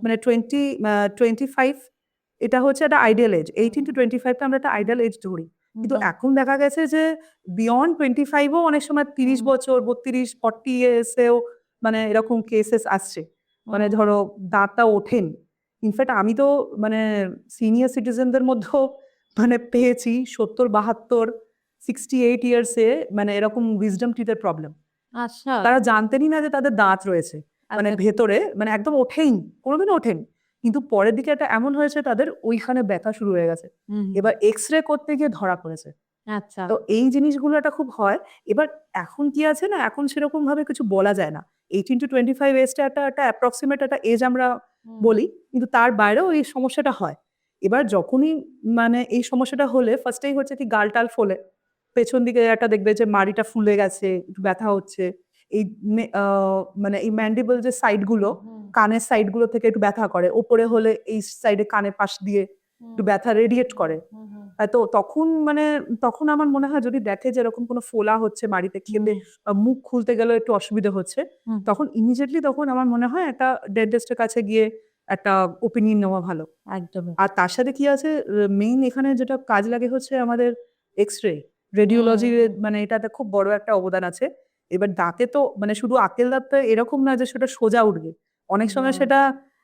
মানে 25, এটা হচ্ছে একটা আইডিয়াল এজ। 18 to 25টা আমরা একটা আইডিয়াল এজ ধরি, কিন্তু এখন দেখা গেছে যে বিয়ন্ড 25ও অনেক সময় 30 বছর, 32, 40 ইয়ার্সেও মানে এরকম কেসেস আসছে। মানে ধরো দাঁতটা ওঠেন। ইনফ্যাক্ট আমি তো মানে সিনিয়র সিটিজেনদের মধ্যেও মানে পেয়েছি 70, 72, 68 ইয়ার্সে মানে এরকম উইজডম টিথের প্রবলেম।
আচ্ছা।
তারা জানতেনই না যে তাদের দাঁত রয়েছে মানে
আচ্ছা।
ভেতরে, মানে একদম ওঠেই কোনোদিন ওঠেন, কিন্তু পরের দিকে একটা এমন হয়েছে তাদের ওইখানে ব্যথা শুরু হয়ে গেছে। এবার এক্স রে করতে গিয়ে ধরা পড়েছে।
আচ্ছা।
তো এই জিনিসগুলো একটা খুব হয়। এবার এখন কি আছে না, এখন সেরকম ভাবে কিছু বলা যায় না। 18 to 25 এজটা একটা অ্যাপ্রক্সিমেট একটা এজ আমরা বলি, কিন্তু তার বাইরেও এই সমস্যাটা হয়। এবার যখনই মানে এই সমস্যাটা হলে ফার্স্টেই হচ্ছে কি গাল টাল ফোলে, পেছন দিকে একটা দেখবে যে মাড়িটা ফুলে গেছে, একটু ব্যথা হচ্ছে। এই মানে এই ম্যান্ডিবল যে সাইড গুলো, কানের সাইড গুলো থেকে একটু ব্যথা করে, ওপরে হলে এই সাইডে কানের পাশ দিয়ে একটু ব্যথা রেডিয়েট করে। তো তখন আমার মনে হয় যদি দেখে যে এরকম কোনো ফোলা হচ্ছে মাড়িতে, খেলে মুখ খুলতে গেলে একটু অসুবিধা হচ্ছে, তখন ইমিডিয়েটলি তখন আমার মনে হয় একটা ডেন্টিস্টের কাছে গিয়ে একটা ওপিনিয়ন নেওয়া ভালো।
একদম।
আর তার সাথে কি আছে, মেইন এখানে যেটা কাজ লাগে হচ্ছে আমাদের এক্স রে, রেডিওলজি, মানে এটাতে খুব বড় একটা অবদান আছে। এবার দাঁতে তো মানে শুধু আক্কেল দাঁতটা এরকম না যে সেটা সোজা উঠবে, অনেক সময় সেটা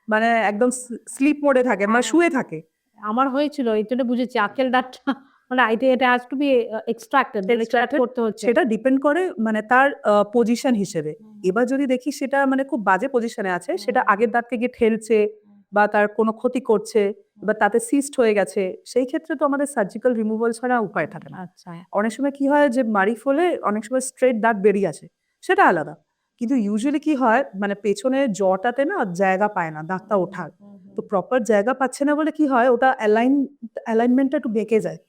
মানে একদম স্লিপ মোডে থাকে, মানে শুয়ে থাকে।
আমার হয়েছিল, এই জন্য বুঝেছি আক্কেল দাঁতটা মানে এটা হ্যাজ টু বি এক্সট্রাক্টেড করতে হচ্ছে।
সেটা ডিপেন্ড করে মানে তার পজিশন হিসেবে। এবার যদি দেখি সেটা মানে খুব বাজে পজিশনে আছে, সেটা আগের দাঁতকে গিয়ে ঠেলছে বা তার কোনো ক্ষতি করছে, বা তাতে সিস্ট হয়ে গেছে, সেই ক্ষেত্রে তো আমাদের সার্জিক্যাল রিমুভাল ছাড়া উপায় থাকে না।
আচ্ছা।
অনেক সময় কি হয় যে মাড়ি ফলে অনেক সময় স্ট্রেট দাঁত বেরিয়ে আসে, সেটা আলাদা। কিন্তু ইউজুয়ালি কি হয় মানে পেছনে জটাতে না জায়গা পায় না দাঁতটা ওঠার, তো প্রপার জায়গা পাচ্ছে না বলে কি হয় ওটা অ্যালাইনমেন্টটা একটু বেঁকে যায়।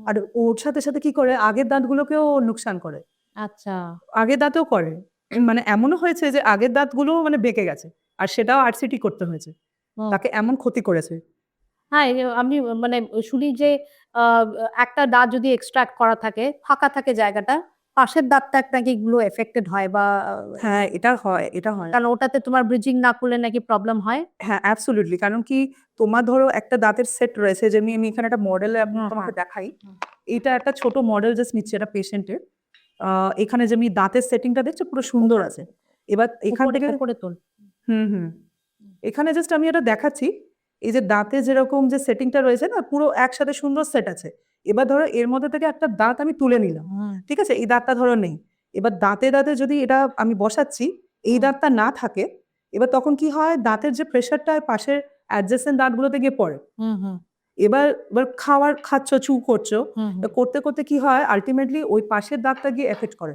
আর ওর সাথে সাথে কি করে আগের দাঁতগুলোকেও নোকসান করে,
আচ্ছা।
আগের দাঁতেও করে। মানে এমনও হয়েছে যে আগের দাঁতগুলো মানে বেঁকে গেছে, আর সেটাও আরসিটি করতে হয়েছে, তাকে এমন ক্ষতি করেছে।
হ্যাঁ, এই যে আমি মানে শুনি যে আ একটা দাঁত যদি এক্সট্রাক্ট করা থাকে, ফাঁকা থাকে জায়গাটা, পাশের দাঁতটা নাকি এগুলো এফেক্টেড হয় বা
হ্যাঁ, এটা হয়।
কারণ ওটাতে তোমার ব্রিজিং না করলে নাকি প্রবলেম হয়?
হ্যাঁ, অ্যাবসোলিউটলি। কারণ কি তোমার ধরো একটা দাঁতের সেট রয়েছে, যেমনি আমি এখানে একটা মডেলে তোমাকে দেখাই। এটা একটা ছোট মডেল জাস্ট নিচ্ছি একটা পেশেন্টের। এখানে যেমনি দাঁতের সেটিংটা দেখছো পুরো সুন্দর আছে। এবার এখান থেকে
উপরে তোল।
হুম। এখানে জাস্ট আমি এটা দেখাচ্ছি। এই যে দাঁতে যেরকম যে সেটিংটা রয়েছে না, পুরো একসাথে সুন্দর সেট আছে। এবার ধরো এর মধ্যে থেকে একটা দাঁত আমি তুলে নিলাম। ঠিক আছে? এই দাঁতটা ধরো নেই। এবার দাঁতে যদি এটা আমি বসাচ্ছি, এই দাঁতটা না থাকে, এবার তখন কি হয় দাঁতের যে প্রেশারটা পাশের অ্যাডজেসেন্ট দাঁতগুলোতে গিয়ে পড়ে। এবার খাচ্ছ, চু করছো। তো করতে, করতে কি হয় আল্টিমেটলি ওই পাশের দাঁতটা গিয়ে এফেক্ট করে।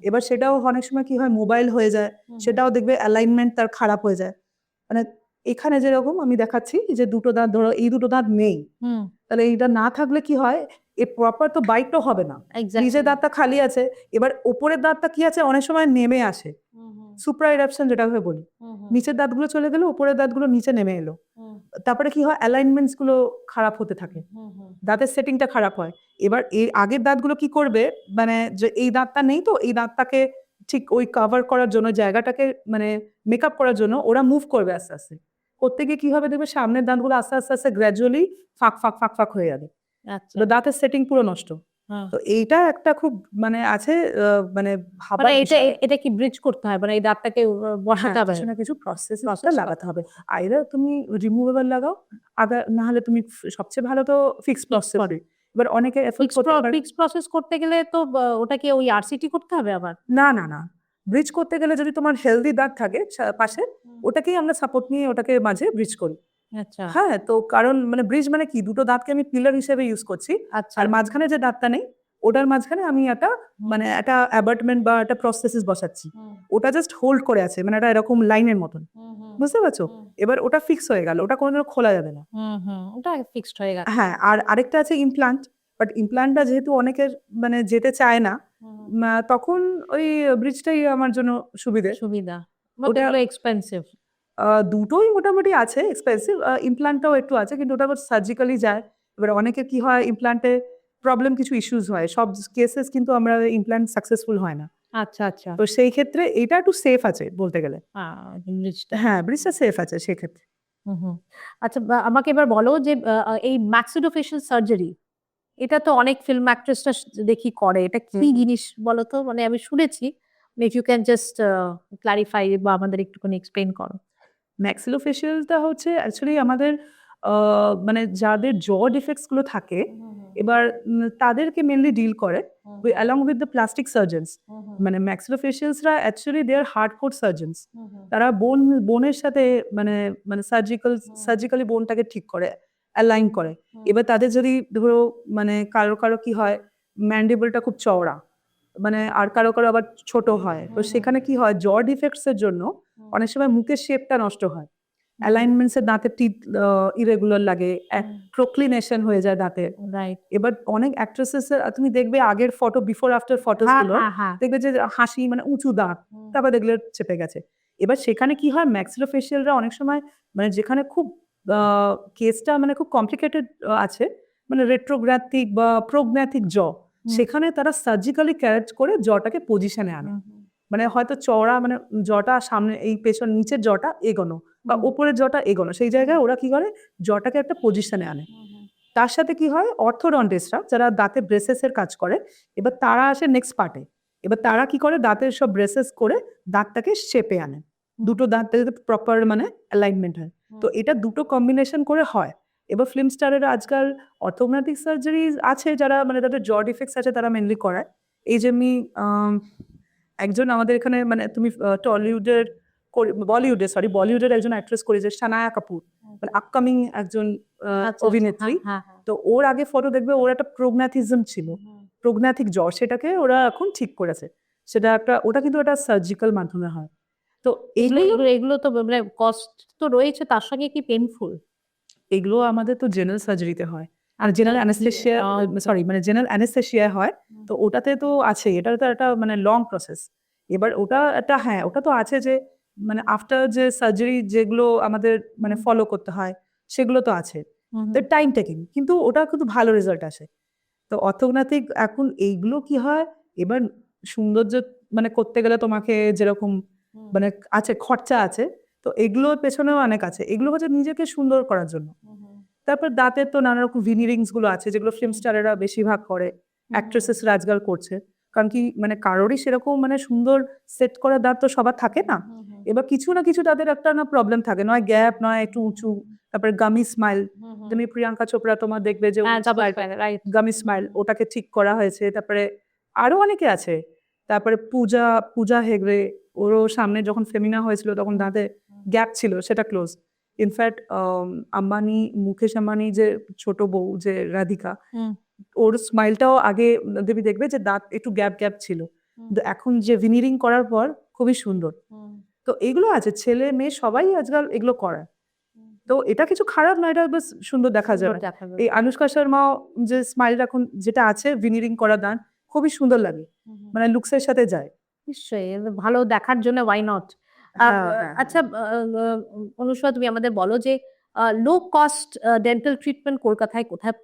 এবার সেটাও অনেক সময় কি হয় মোবাইল হয়ে যায়। সেটাও দেখবে অ্যালাইনমেন্ট তার খারাপ হয়ে যায়। মানে এখানে যেরকম আমি দেখাচ্ছি যে দুটো দাঁত ধরো এই দুটো দাঁত নেই, তাহলে এইটা না থাকলে কি হয় এ প্রপার তো বাইটও হবে না। নিজের দাঁতটা খালি আছে, এবার ওপরের দাঁতটা কি আছে অনেক সময় নেমে আসে, সুপ্রা ইরাপশন যেটাকে বলি। নিচের দাঁতগুলো চলে গেলে উপরের দাঁতগুলো নিচে নেমে এলো, তারপরে কি হয় অ্যালাইনমেন্টস গুলো খারাপ হতে থাকে, দাঁতের সেটিংটা খারাপ হয়। এবার এই আগের দাঁতগুলো কি করবে মানে যে এই দাঁতটা নেই, তো এই দাঁতটাকে ঠিক ওই কভার করার জন্য জায়গাটাকে মানে মেকআপ করার জন্য ওরা মুভ করবে আস্তে আস্তে। করতে গিয়ে কি হবে দেখবে সামনের দাঁতগুলো আস্তে আস্তে আস্তে গ্র্যাজুয়ালি ফাঁক হয়ে যাবে।
আচ্ছা।
তো দাঁতের সেটিং পুরো নষ্ট। তো এইটা একটা খুব মানে আছে মানে ভাবার বিষয়।
এটা কি ব্রিজ করতে হয়? মানে এই দাঁতটাকে বসাতে হবে?
কিছু না কিছু প্রসেস লাগাতে হবে। আইদার তুমি রিমুভেবল লাগাও, আদার না হলে তুমি সবচেয়ে ভালো তো ফিক্সড প্রসেস। এবার অনেকে এফোর্ড করতে পারে
ফিক্সড প্রসেস করতে গেলে তো ওটাকে ওই আরসিটি করতে হবে আবার?
না। ব্রিজ করতে গেলে যদি তোমার হেলদি দাঁত থাকে পাশে, ওটাকেই আমরা সাপোর্ট নিয়ে ওটাকে মাঝে ব্রিজ করি।
আচ্ছা।
হ্যাঁ, তো কারণ মানে ব্রিজ মানে কি দুটো দাঁতকে আমি পিলার হিসেবে ইউজ করছি,
আচ্ছা।
আর মাঝখানে যে দাঁতটা নেই ওটার মাঝখানে আমি একটা মানে একটা অ্যাবাটমেন্ট বা একটা প্রসেসিস বসাচ্ছি। ওটা জাস্ট হোল্ড করে আছে, মানে এটা এরকম লাইনের মতন। বুঝতে পারছো? এবার ওটা ফিক্স হয়ে গেল, ওটা কোনোদিনও খোলা যাবে না।
ওটা ফিক্সড হয়ে গেল।
হ্যাঁ, আর আরেকটা আছে ইমপ্লান্ট। বাট ইমপ্লান্টটা যেহেতু অনেকের মানে যেতে চায় না, তখন ওই ব্রিজটাই আমার জন্য সুবিধে।
সুবিধা, বাট
ওটা
এগুলো এক্সপেন্সিভ।
দুটোই মোটামুটি আছে এক্সপেন্সিভ। ইমপ্লান্টটাও একটু আছে, কিন্তু ওটা আবার সার্জিক্যালি যায়। এবার অনেকের কি হয়, ইমপ্লান্টে প্রবলেম কিছু ইস্যুস হয়। সব কেসেস কিন্তু আমরা ইমপ্লান্ট সাকসেসফুল হয় না।
আচ্ছা আচ্ছা।
তো সেই ক্ষেত্রে এটা একটু সেফ আছে বলতে গেলে।
ব্রিজটা।
হ্যাঁ, ব্রিজটা সেফ আছে সেক্ষেত্রে।
আচ্ছা, আমাকে এবার বলো যে এই ম্যাক্সিলোফেশিয়াল সার্জারি, এটা তো অনেক ফিল্ম অ্যাক্ট্রেসরা দেখি করে, এটা কি জিনিস বলো তো? মানে আমি শুনেছি, if you can just clarify বা আমাদের একটুখানি এক্সপ্লেন করো।
ম্যাক্সিলোফেশিয়ালটা হচ্ছে অ্যাকচুয়ালি আমাদের মানে যাদের জ ডিফেক্টস গুলো থাকে, এবার তাদেরকে মেনলি ডিল করে along with the plastic surgeons. মানে ম্যাক্সিলোফেশিয়ালসরা actually they are hardcore surgeons. তারা বোনের সাথে মানে মানে সার্জিক্যালি বোনটাকে ঠিক করে, অ্যালাইন করে। এবার তাদের যদি ধরো মানে কারো কারো কি হয়, ম্যান্ডিবলটা খুব চওড়া, মানে আর কারো কারো আবার ছোট হয়। তো সেখানে কি হয়, জ ডিফেক্টস এর জন্য অনেক সময় মুখের শেপটা নষ্ট হয়, অ্যালাইনমেন্টস এর দাঁতের টিথ ইরেগুলার লাগে, প্রোক্লিনেশন হয়ে যায় দাঁতে।
রাইট।
এবার অনেক অ্যাক্ট্রেসেস তুমি দেখবে আগের ফটো, বিফোর আফটার ফটোস গুলো দেখবে যে হাসি মানে উঁচু দাঁত, তারপর দেখলে চেপে গেছে। এবার সেখানে কি হয়, ম্যাক্সিলোফেশিয়ালরা অনেক সময় মানে যেখানে খুব কেসটা মানে খুব কমপ্লিকেটেড আছে, মানে রেট্রোগ্রাথিক বা প্রোগ্নাথিক জ, সেখানে তারা সার্জিক্যালি ক্যারেট করে জটাকে পজিশনে আনে। মানে হয়তো চওড়া মানে জটা সামনে, এই পেছন নিচের জটা এগোনো বা ওপরের জটা এগোনো, সেই জায়গায় ওরা কি করে, জটাকে একটা পজিশনে আনে। তার সাথে কি হয়, অর্থোডন্টিস্টরা যারা দাঁতে ব্রেসেসের কাজ করে, এবার তারা আসে নেক্সট পার্টে। এবার তারা কি করে, দাঁতের সব ব্রেসেস করে দাঁতটাকে শেপে আনে, দুটো দাঁত প্রপার মানে অ্যালাইনমেন্ট হয়। তো এটা দুটো কম্বিনেশন করে হয়। এবার ফিল্ম স্টারেরা আজকাল অর্থোগনাটিক সার্জারি আছে, যারা মানে তাদের জ ডিফেক্টস আছে তারা মেনলি করায়। এই যেমনি একজন আমাদের এখানে মানে তুমি টলিউডের বলিউডের একজন অ্যাক্ট্রেস করে, যে সানায়া কাপুর, মানে আপকামিং একজন অভিনেত্রী। তো ওর আগে ফটো দেখবে, ওর একটা প্রোগনাথিজম ছিল, প্রোগনাথিক জ্বর, সেটাকে ওরা এখন ঠিক করেছে। সেটা একটা, ওটা কিন্তু একটা সার্জিক্যাল মাধ্যমে হয়। তো
এগুলো তো মানে কস্ট তো রয়েছে, তার সঙ্গে কি পেনফুল?
এগুলো আমাদের তো জেনারেল সার্জারিতে হয়, আর জেনারেল অ্যানেস্থেশিয়া, মানে জেনারেল অ্যানেস্থেশিয়া হয়। তো ওটাতে তো আছে, এটা তো একটা মানে লং প্রসেস। এবার ওটা একটা, হ্যাঁ ওটা তো আছে যে মানে আফটার যে সার্জারি যেগুলো আমাদের মানে ফলো করতে হয়, সেগুলো তো আছে, টাইম টেকিং, কিন্তু ওটা কিন্তু ভালো রেজাল্ট আসে। তো অর্থোগনাথিক এখন এইগুলো কি হয়, এবার সৌন্দর্য মানে করতে গেলে তোমাকে যেরকম মানে আছে, খরচা আছে, তো এগুলোর পেছনেও অনেক আছে। এগুলো হচ্ছে নিজেকে সুন্দর করার জন্য। তারপর দাঁতের তো নানা রকম ভিনিরিংস গুলো আছে, যেগুলো ফিল্ম স্টারেরা বেশিরভাগ করে, অ্যাক্ট্রেসেসরা আজকাল করছে। কারণ কি মানে কারোরই সেরকম মানে সুন্দর সেট করা দাঁত তো সবার থাকে না। এবার কিছু না কিছু তাদের একটা না প্রবলেম থাকে, নয় গ্যাপ, নয় একটু উঁচু। তারপরে গামি স্মাইল, তুমি প্রিয়াঙ্কা চোপড়া তোমার দেখবে যে গামি স্মাইল, ওটাকে ঠিক করা হয়েছে। তারপরে আরো অনেকে আছে, তারপরে পূজা হেগড়ে, ওরও সামনে যখন ফেমিনা হয়েছিল তখন দাঁতে গ্যাপ ছিল, সেটা ক্লোজ। ইনফ্যাক্ট মুকেশ আম্বানি যে ছোট বউ যে রাধিকা, ওর স্মাইলটাও আগে তুমি দেখবে যে দাঁত একটু গ্যাপ গ্যাপ ছিল, কিন্তু এখন যে ভিনিরিং করার পর খুবই সুন্দর। তো এগুলো আছে, ছেলে মেয়ে সবাই আজকাল এগুলো করে। তো এটা কিছু খারাপ না, এটা বেশ সুন্দর দেখা যাবে। এই আনুষ্কা শর্মাও যে স্মাইল এখন যেটা আছে ভিনিরিং করা দাঁত, খুবই সুন্দর লাগে, মানে লুকসের সাথে যায়।
নিশ্চয়ই, ভালো দেখার জন্য ওয়াই নট। আচ্ছা, অনুষ্কা তুমি আমাদের বলো যে লো কস্ট ডেন্টাল ট্রিটমেন্ট কলকাতায় কোথায়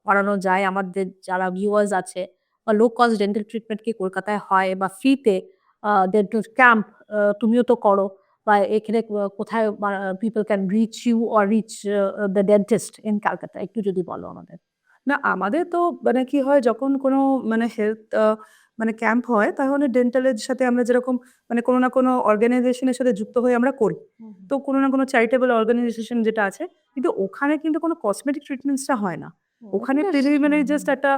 করানো যায়? আমাদের যারা ভিউয়ার্স আছে, বা লো কস্ট ডেন্টাল ট্রিটমেন্ট কি কলকাতায় হয়, বা ফ্রিতে ডেন্টাল ক্যাম্প তুমিও তো করো, বা এখানে কোথায় people can reach you or reach the dentist in Calcutta, একটু যদি বলো আমাদের।
না, আমাদের তো মানে কি হয়, যখন কোনো মানে হেলথ মানে ক্যাম্প হয়, তাহলে ডেন্টালের সাথে আমরা যেরকম মানে কোনো না কোনো অর্গানাইজেশনের সাথে যুক্ত হয়ে আমরা করি। তো কোনো না কোনো চ্যারিটেবল অর্গানাইজেশন যেটা আছে, কিন্তু ওখানে কিন্তু কোনো কসমেটিক ট্রিটমেন্টসটা হয় না। ওখানে প্রিলিমিনারি জাস্ট একটা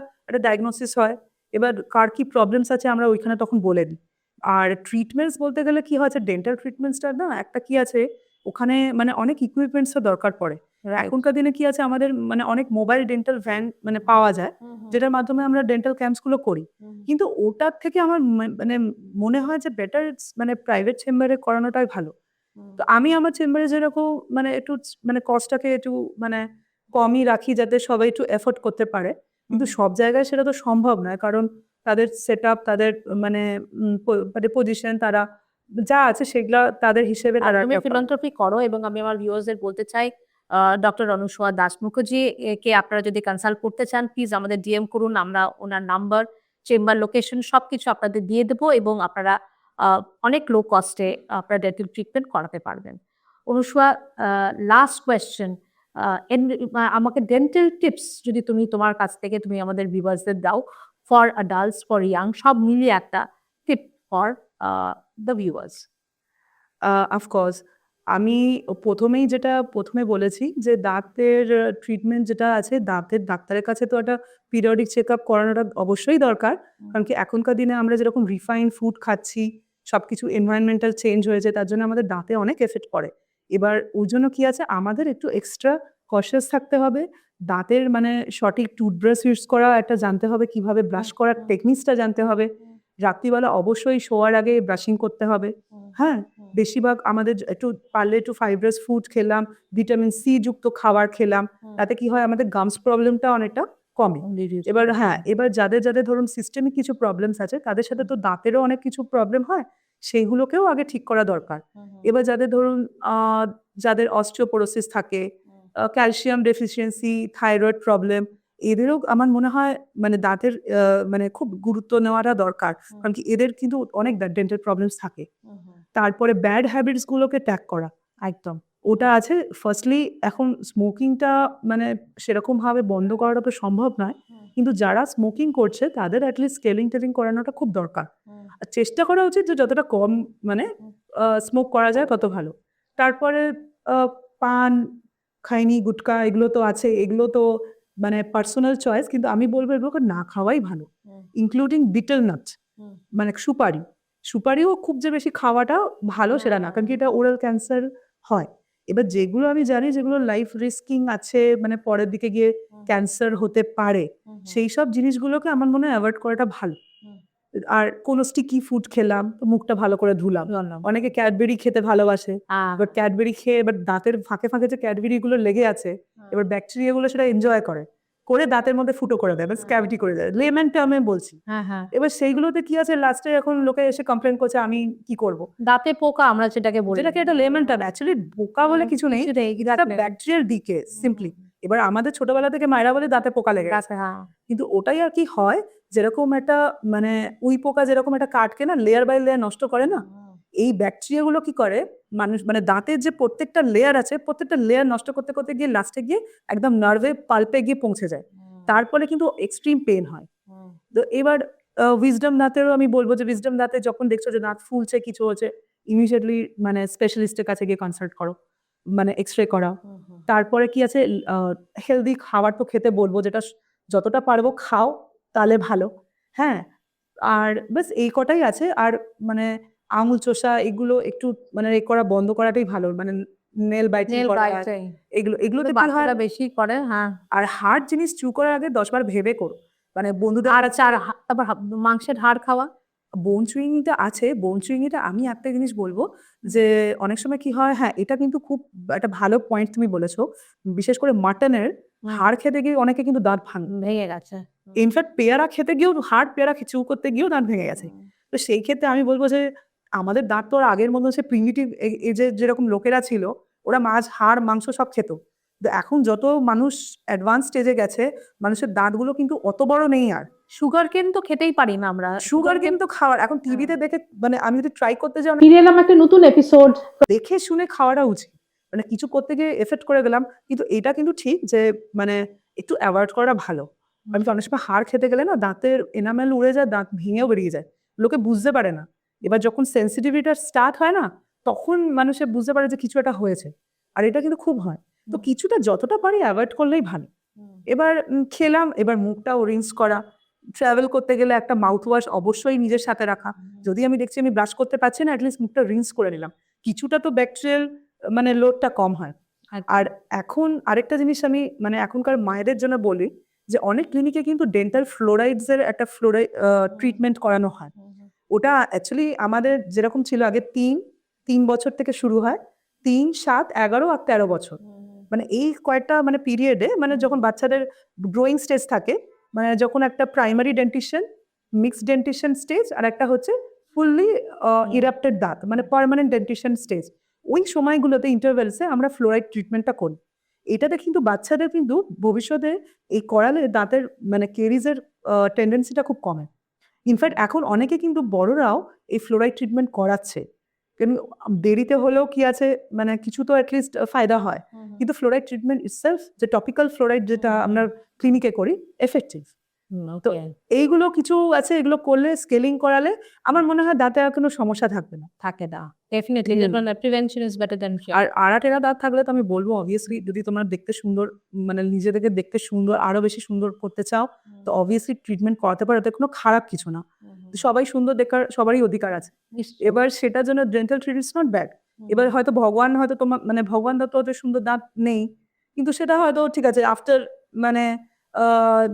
ডায়াগনোসিস হয়। এবার কার কি প্রবলেমস আছে আমরা ওইখানে তখন বলে দিই। আর ট্রিটমেন্টস বলতে গেলে কি হয়েছে, ডেন্টাল ট্রিটমেন্টসটা না একটা কি আছে, ওখানে মানে অনেক ইকুইপমেন্টসও দরকার পড়ে। এখনকার দিনে কি আছে, আমাদের মানে অনেক মোবাইল ডেন্টাল ভ্যান মানে পাওয়া যায়, যেটার মাধ্যমে আমরা ডেন্টাল ক্যাম্পস গুলো করি। কিন্তু ওটার থেকে আমার মানে মনে হয় যে বেটার মানে প্রাইভেট চেম্বারে করানোটাই ভালো। তো আমি আমার চেম্বারে যেরকম মানে একটু মানে কস্টটাকে একটু মানে কমই রাখি যাতে সবাই একটু এফোর্ড করতে পারে, কিন্তু সব জায়গায় সেটা তো সম্ভব নয়, কারণ তাদের সেট আপ, তাদের মানে মানে পজিশন, তারা যা আছে সেগুলা তাদের হিসেবে
আর
তারা
তুমি
একটা করে।
ফিলান্থ্রপি করো, এবং আমি আমার ভিউয়ার্সদের বলতে চাই, ডক্টর অনুসোয়া দাস মুখার্জি কে আপনারা যদি কনসাল্ট করতে চান, প্লিজ আমাদের ডিএম করুন। আমরা ওনার নাম্বার, চেম্বার লোকেশন সবকিছু আপনাদের দিয়ে দেবো, এবং আপনারা অনেক লো কস্টে আপনারা ডেন্টাল ট্রিটমেন্ট করাতে পারবেন। অনুসোয়া, লাস্ট কোয়েশ্চেন, আমাকে ডেন্টাল টিপস যদি তুমি তোমার কাছ থেকে তুমি আমাদের ভিউয়ার্সদের দাও, ফর অ্যাডাল্টস, ফর ইয়াং, সব মিলিয়ে একটা টিপ ফর দ্য ভিউয়ার্স।
অফকোর্স আমি প্রথমেই যেটা প্রথমে বলেছি যে দাঁতের ট্রিটমেন্ট যেটা আছে, দাঁতের ডাক্তারের কাছে তো একটা পিরিয়ডিক চেক আপ করানোটা অবশ্যই দরকার, কারণ কি এখনকার দিনে আমরা যেরকম রিফাইন ফুড খাচ্ছি, সব কিছু এনভায়রনমেন্টাল চেঞ্জ হয়েছে, তার জন্য আমাদের দাঁতে অনেক এফেক্ট পড়ে। এবার ওই জন্য কি আছে, আমাদের একটু এক্সট্রা কশাস থাকতে হবে, দাঁতের মানে সঠিক টুথব্রাশ ইউজ করা একটা জানতে হবে, কিভাবে ব্রাশ করার টেকনিক্সটা জানতে হবে, রাত্রিবেলা অবশ্যই শোয়ার আগে ব্রাশিং করতে হবে। হ্যাঁ, বেশিরভাগ আমাদের একটু পারলে একটু ফাইব্রাস ফুড খেলাম, ভিটামিন সি যুক্ত খাবার খেলাম, তাতে কি হয় আমাদের গামস প্রবলেমটা অনেকটা কমে। এবার হ্যাঁ, এবার যাদের যাদের ধরুন সিস্টেমিক কিছু প্রবলেমস আছে, তাদের সাথে তো দাঁতেরও অনেক কিছু প্রবলেম হয়, সেইগুলোকেও আগে ঠিক করা দরকার। এবার যাদের ধরুন যাদের অস্টিওপোরোসিস থাকে, ক্যালসিয়াম ডেফিসিয়েন্সি, থাইরয়েড প্রবলেম, এদেরও আমার মনে হয় মানে দাঁতের মানে খুব গুরুত্ব নেওয়াটা দরকার, কারণ কি এদের কিন্তু অনেক ডেন্টাল প্রবলেমস থাকে। তারপরে ব্যাড হ্যাবিটস গুলোকে ত্যাগ করা, একদম ওটা আছে। ফার্স্টলি এখন স্মোকিংটা মানে সেরকম ভাবে বন্ধ করাটা তো সম্ভব নয়, কিন্তু যারা স্মোকিং করছে তাদের অ্যাটলিস্ট স্কেলিং টেলিং করানোটা খুব দরকার। আর চেষ্টা করা উচিত যে যতটা কম মানে স্মোক করা যায় তত ভালো। তারপরে পান, খৈনি, গুটকা এগুলো তো আছে, এগুলো তো মানে পার্সোনাল চয়েস, কিন্তু আমি বলবো এগুলোকে না খাওয়াই ভালো, ইনক্লুডিং বিটেল নাট, মানে সুপারি। সুপারিও খুব যে বেশি খাওয়াটা ভালো সেটা না, কারণ কি এটা ওরাল ক্যান্সার হয়। এবার যেগুলো আমি জানি যেগুলো লাইফ রিস্কিং আছে, মানে পরের দিকে গিয়ে ক্যান্সার হতে পারে, সেই সব জিনিসগুলোকে আমার মনে হয় অ্যাভয়েড করাটা ভালো। আর কোনো স্টিকি ফুড খেলাম তো মুখটা ভালো করে ধুলাম। অনেকে ক্যাডবেরি খেতে ভালোবাসে, এবার ক্যাডবেরি খেয়ে এবার দাঁতের ফাঁকে ফাঁকে যে ক্যাডবেরি গুলো লেগে আছে, এবার ব্যাকটেরিয়া গুলো সেটা এনজয় করে করে দাঁতের মধ্যে ফুটো করে দেয়, ক্যাভিটি করে দেয়, লেমন টার্মে বলছি। এবার সেইগুলোতে কি আছে, লাস্টে এখন লোকে এসে কমপ্লেন করছে আমি কি করব।
দাঁতে পোকা আমরা যেটাকে বলি,
যেটাকে একটা লেমন টার্ম, অ্যাকচুয়ালি বোকা বলে কিছু নেই, এটা ব্যাকটেরিয়াল ডিকে সিম্পলি। এবার আমাদের ছোটবেলা থেকে মায়েরা বলে দাঁতে পোকা লেগে গেছে, কিন্তু ওটাই আর কি হয়, যেরকম একটা মানে উই পোকা যেরকম একটা কাঠকে না লেয়ার বাই লেয়ার নষ্ট করে না, এই ব্যাকটেরিয়া গুলো কি করে মানুষ মানে দাঁতের যে প্রত্যেকটা লেয়ার আছে, প্রত্যেকটা লেয়ার নষ্ট করতে করতে গিয়ে লাস্টে গিয়ে একদম নার্ভে পাল্পে গিয়ে পৌঁছে যায়, তারপরে কিন্তু এক্সট্রিম পেন হয়। তো এবার উইজডম দাঁতেরও আমি বলবো যে উইজডম দাঁতে যখন দেখছো যে দাঁত ফুলছে কিছু হচ্ছে, ইমিডিয়েটলি মানে স্পেশালিস্টের কাছে গিয়ে কনসাল্ট করো, মানে এক্সরে করাও। তারপরে কি আছে, হেলদি খাবার তো খেতে বলবো, যেটা যতটা পারবো খাও তাহলে ভালো। হ্যাঁ, আর ব্যাস এই কটাই আছে। আর মানে আঙুল চোষা এগুলো একটু মানে এ করা বন্ধ করাটাই ভালো, মানে নেল বাইটিং করা, এগুলো এগুলোতে কি হয়
বেশি করে। হ্যাঁ,
আর হার্ড জিনিস চু করার আগে 10 বার ভেবে করো, মানে বন্ধুদের
আর তারপর মাংসের হাড় খাওয়া,
বোন চুইংটা আছে, বোন চুইংটা আমি একটা জিনিস বলবো যে অনেক সময় কি হয়, হ্যাঁ এটা কিন্তু খুব একটা ভালো পয়েন্ট তুমি বলেছো, বিশেষ করে মাটনের হাড় খেতে গিয়ে অনেকে কিন্তু দাঁত
ভেঙে গেছে।
ইনফ্যাক্ট পেয়ারা খেতে গিয়েও পেয়ারা চু করতে গিয়েও দাঁত ভেঙে গেছে। তো সেই ক্ষেত্রে আমি বলবো যে আমাদের দাঁত তো আর আগের মতো সে প্রিমিটিভ এজে যেরকম লোকেরা ছিল, ওরা মাছ হাড় মাংস সব খেত, তো এখন যত মানুষ অ্যাডভান্স স্টেজে গেছে, মানুষের দাঁতগুলো কিন্তু অত বড় নেই আর।
সুগার কেন তো খেতেই পারি না আমরা,
সুগার কিন্তু খাওয়ার এখন টিভিতে দেখে মানে আমি যদি ট্রাই করতে যাই,
ফিরে এলাম একটা নতুন এপিসোড,
দেখে শুনে খাওয়াটা উচিত, মানে কিছু করতে গিয়ে এফেক্ট করে গেলাম, কিন্তু এটা কিন্তু ঠিক যে মানে একটু অ্যাভয়েড করা ভালো। আমি অনেক সময় হাড় খেতে গেলে না দাঁতের এনামেল উড়ে যায়, দাঁত ভেঙেও বেরিয়ে যায়, লোকে বুঝতে পারে না। এবার যখন সেন্সিটিভিটা স্টার্ট হয় না, তখন মানুষে বুঝতে পারে যে কিছু একটা হয়েছে, আর এটা কিন্তু খুব হয়। তো কিছুটা যতটা পারি অ্যাভয়েড করলেই ভালো। এবার খেলাম, এবার মুখটাও রিন্স করা, ট্রাভেল করতে গেলে একটা মাউথ ওয়াশ অবশ্যই নিজের সাথে রাখা, যদি আমি দেখছি আমি ব্রাশ করতে পারছি না, অ্যাটলিস্ট মুখটা রিন্স করে নিলাম, কিছুটা তো ব্যাকটেরিয়াল মানে লোডটা কম হয়। আর এখন আরেকটা জিনিস আমি মানে এখনকার মায়েদের জন্য বলি যে অনেক ক্লিনিকে কিন্তু ডেন্টাল ফ্লোরাইডস এর একটা ট্রিটমেন্ট করানো হয়। ওটা অ্যাকচুয়ালি আমাদের যেরকম ছিল আগে 3 3 বছর থেকে শুরু হয়, 3, 7, 11 আর 13 বছর। মানে এই কয়েকটা মানে পিরিয়ডে মানে যখন বাচ্চাদের গ্রোয়িং স্টেজ থাকে, মানে যখন একটা primary dentition, mixed dentition stage আর একটা হচ্ছে ফুললি ইরাপ্টেড দাঁত মানে পার্মানেন্ট ডেন্টিশন স্টেজ, ওই সময়গুলোতে ইন্টারভেলসে আমরা ফ্লোরাইড ট্রিটমেন্টটা করি। এটাতে কিন্তু বাচ্চাদের কিন্তু ভবিষ্যতে এই করালে দাঁতের মানে কেরিজের টেন্ডেন্সিটা খুব কমে। ইনফ্যাক্ট এখন অনেকে কিন্তু বড়রাও এই ফ্লোরাইড ট্রিটমেন্ট করাচ্ছে, কিন্তু দেরিতে হলেও কি আছে মানে কিছু তো অ্যাটলিস্ট ফায়দা হয়। কিন্তু ফ্লোরাইড ট্রিটমেন্ট ইটসেলফ যে টপিক্যাল ফ্লোরাইড যেটা আমরা ক্লিনিকে করি এফেক্টিভ। তো এইগুলো কিছু আছে, এগুলো করলে স্কেলিং করালে আমার মনে হয় দাঁতে আর কোনো সমস্যা থাকবে না।
থাকে না, definitely prevention is better than cure.
আর আড়াটেরা দাঁত থাকলে তো আমি বলবো অবভিয়াসলি যদি তোমরা দেখতে সুন্দর মানে নিজেদেরকে দেখতে সুন্দর আরো বেশি সুন্দর করতে চাও তো অবভিয়াসলি ট্রিটমেন্ট করাতে পারো, এতে কোনো খারাপ কিছু না। সবাই সুন্দর দেখার সবারই অধিকার আছে। এবার সেটার জন্য dental treatment is not bad. এবার হয়তো ভগবান হয়তো তোমার মানে ভগবান দত্ত হয়তো সুন্দর দাঁত নেই, কিন্তু সেটা হয়তো ঠিক আছে আফটার মানে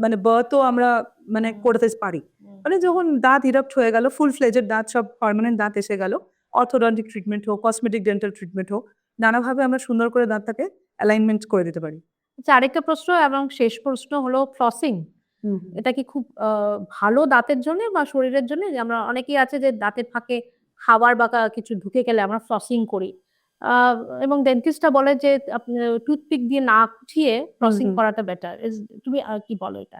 মানে বার্থও আমরা মানে করতে পারি। মানে যখন দাঁত ইরাপ্ট হয়ে গেল, ফুল ফ্লেজের দাঁত সব পার্মানেন্ট দাঁত এসে গেল, অর্থোডন্টিক ট্রিটমেন্ট হোক, কসমেটিক ডেন্টাল ট্রিটমেন্ট হোক, নানাভাবে আমরা সুন্দর করে দাঁতটাকে অ্যালাইনমেন্ট করে দিতে পারি।
আচ্ছা, আরেকটা প্রশ্ন এবং শেষ প্রশ্ন হলো ফ্লসিং। এটা কি খুব ভালো দাঁতের জন্য বা শরীরের জন্য? যে আমরা অনেকেই আছে যে দাঁতের ফাঁকে খাবার বা কিছু ঢুকে গেলে আমরা ফ্লসিং করি এবং ডেন্টিস্টরা বলে যে আপনি টুথপিক দিয়ে না খুঁটিয়ে ফ্লসিং করাটা বেটার। তুমি কি বলো এটা?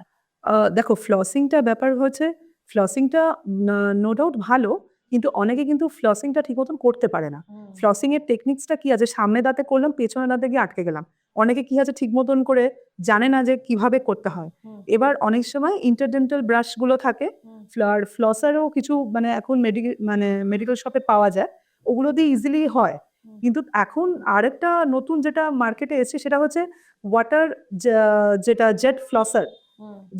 দেখো ফ্লসিংটা ব্যাপার হচ্ছে, ফ্লসিংটা নো ডাউট ভালো, কিন্তু অনেকে কিন্তু ফ্লসিংটা ঠিক মতন করতে পারে না। ফ্লসিং এর টেকনিক্সটা কি আছে, সামনে দাঁতে করলাম পেছনে দাঁতে গিয়ে আটকে গেলাম। অনেকে কি আছে ঠিক মতন করে জানে না যে কিভাবে করতে হয়। এবার অনেক সময় ইন্টারডেন্টাল ব্রাশগুলো থাকে, ফ্লসারও কিছু মানে এখন মেডিকেল শপে পাওয়া যায়, ওগুলো দিয়ে ইজিলি হয়। কিন্তু এখন আরেকটা নতুন যেটা মার্কেটে এসেছে সেটা হচ্ছে ওয়াটার যেটা জেট ফ্লসার,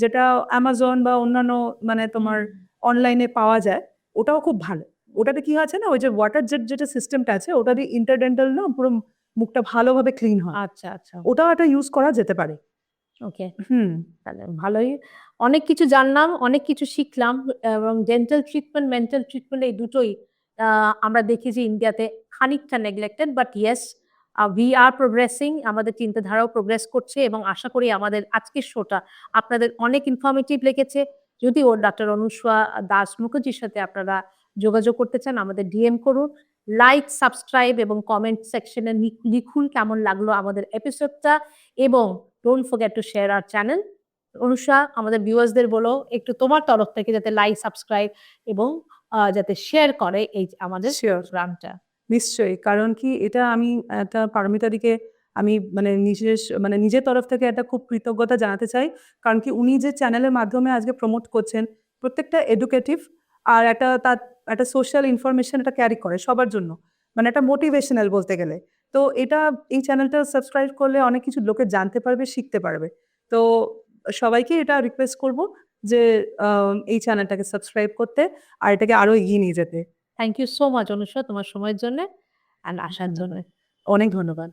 যেটা অ্যামাজন বা অন্যান্য মানে তোমার অনলাইনে পাওয়া যায়, ওটাও খুব ভালো। ওটাতে কি আছে না, ওই যে ওয়াটার জেট যেটা সিস্টেমটা আছে ওটা দিয়ে ইন্টারডেন্টাল না পুরো মুখটা ভালোভাবে ক্লিন হয়।
আচ্ছা আচ্ছা,
ওটাও একটা ইউজ করা যেতে পারে।
ওকে, তাহলে ভালোই। অনেক কিছু জানলাম, অনেক কিছু শিখলাম এবং ডেন্টাল ট্রিটমেন্ট, মেন্টাল ট্রিটমেন্ট এই দুটোই আমরা দেখি যে ইন্ডিয়াতে খানিকটা neglected, but yes we are progressing, আমাদের চিন্তাধারাও প্রোগ্রেস করছে এবং আশা করি আমাদের আজকের শোটা আপনাদের অনেক ইনফরমেটিভ লেগেছে। যদি ডাক্তার অনুসুয়া দাস মুখার্জির সাথে আপনারা যোগাযোগ করতে চান আমাদের ডিএম করুন, লাইক, সাবস্ক্রাইব এবং কমেন্ট সেকশনে লিখুন কেমন লাগলো আমাদের এপিসোডটা এবং don't forget to share our channel. Anusha, আমাদের ভিউয়ার্সদের বলো একটু তোমার তরফ থেকে যাতে লাইক, সাবস্ক্রাইব এবং যাতে শেয়ার করে এই আমাদের প্রোগ্রামটা।
নিশ্চয়ই, কারণ কি এটা আমি একটা পারমিতাদিকে আমি মানে নিজের তরফ থেকে একটা খুব কৃতজ্ঞতা জানাতে চাই। কারণ কি উনি যে চ্যানেলের মাধ্যমে আজকে প্রমোট করছেন, প্রত্যেকটা এডুকেটিভ আর তার একটা সোশ্যাল ইনফরমেশন এটা ক্যারি করে সবার জন্য, মানে একটা মোটিভেশনাল বলতে গেলে। তো এই চ্যানেলটা সাবস্ক্রাইব করলে অনেক কিছু লোকে জানতে পারবে, শিখতে পারবে। তো সবাইকে এটা রিকোয়েস্ট করব যে এই চ্যানেলটাকে সাবস্ক্রাইব করতে আর এটাকে আরো এগিয়ে নিয়ে যেতে।
Thank you so much Anusha তোমার সময়ের জন্য অ্যান্ড আসার জন্য।
অনেক ধন্যবাদ।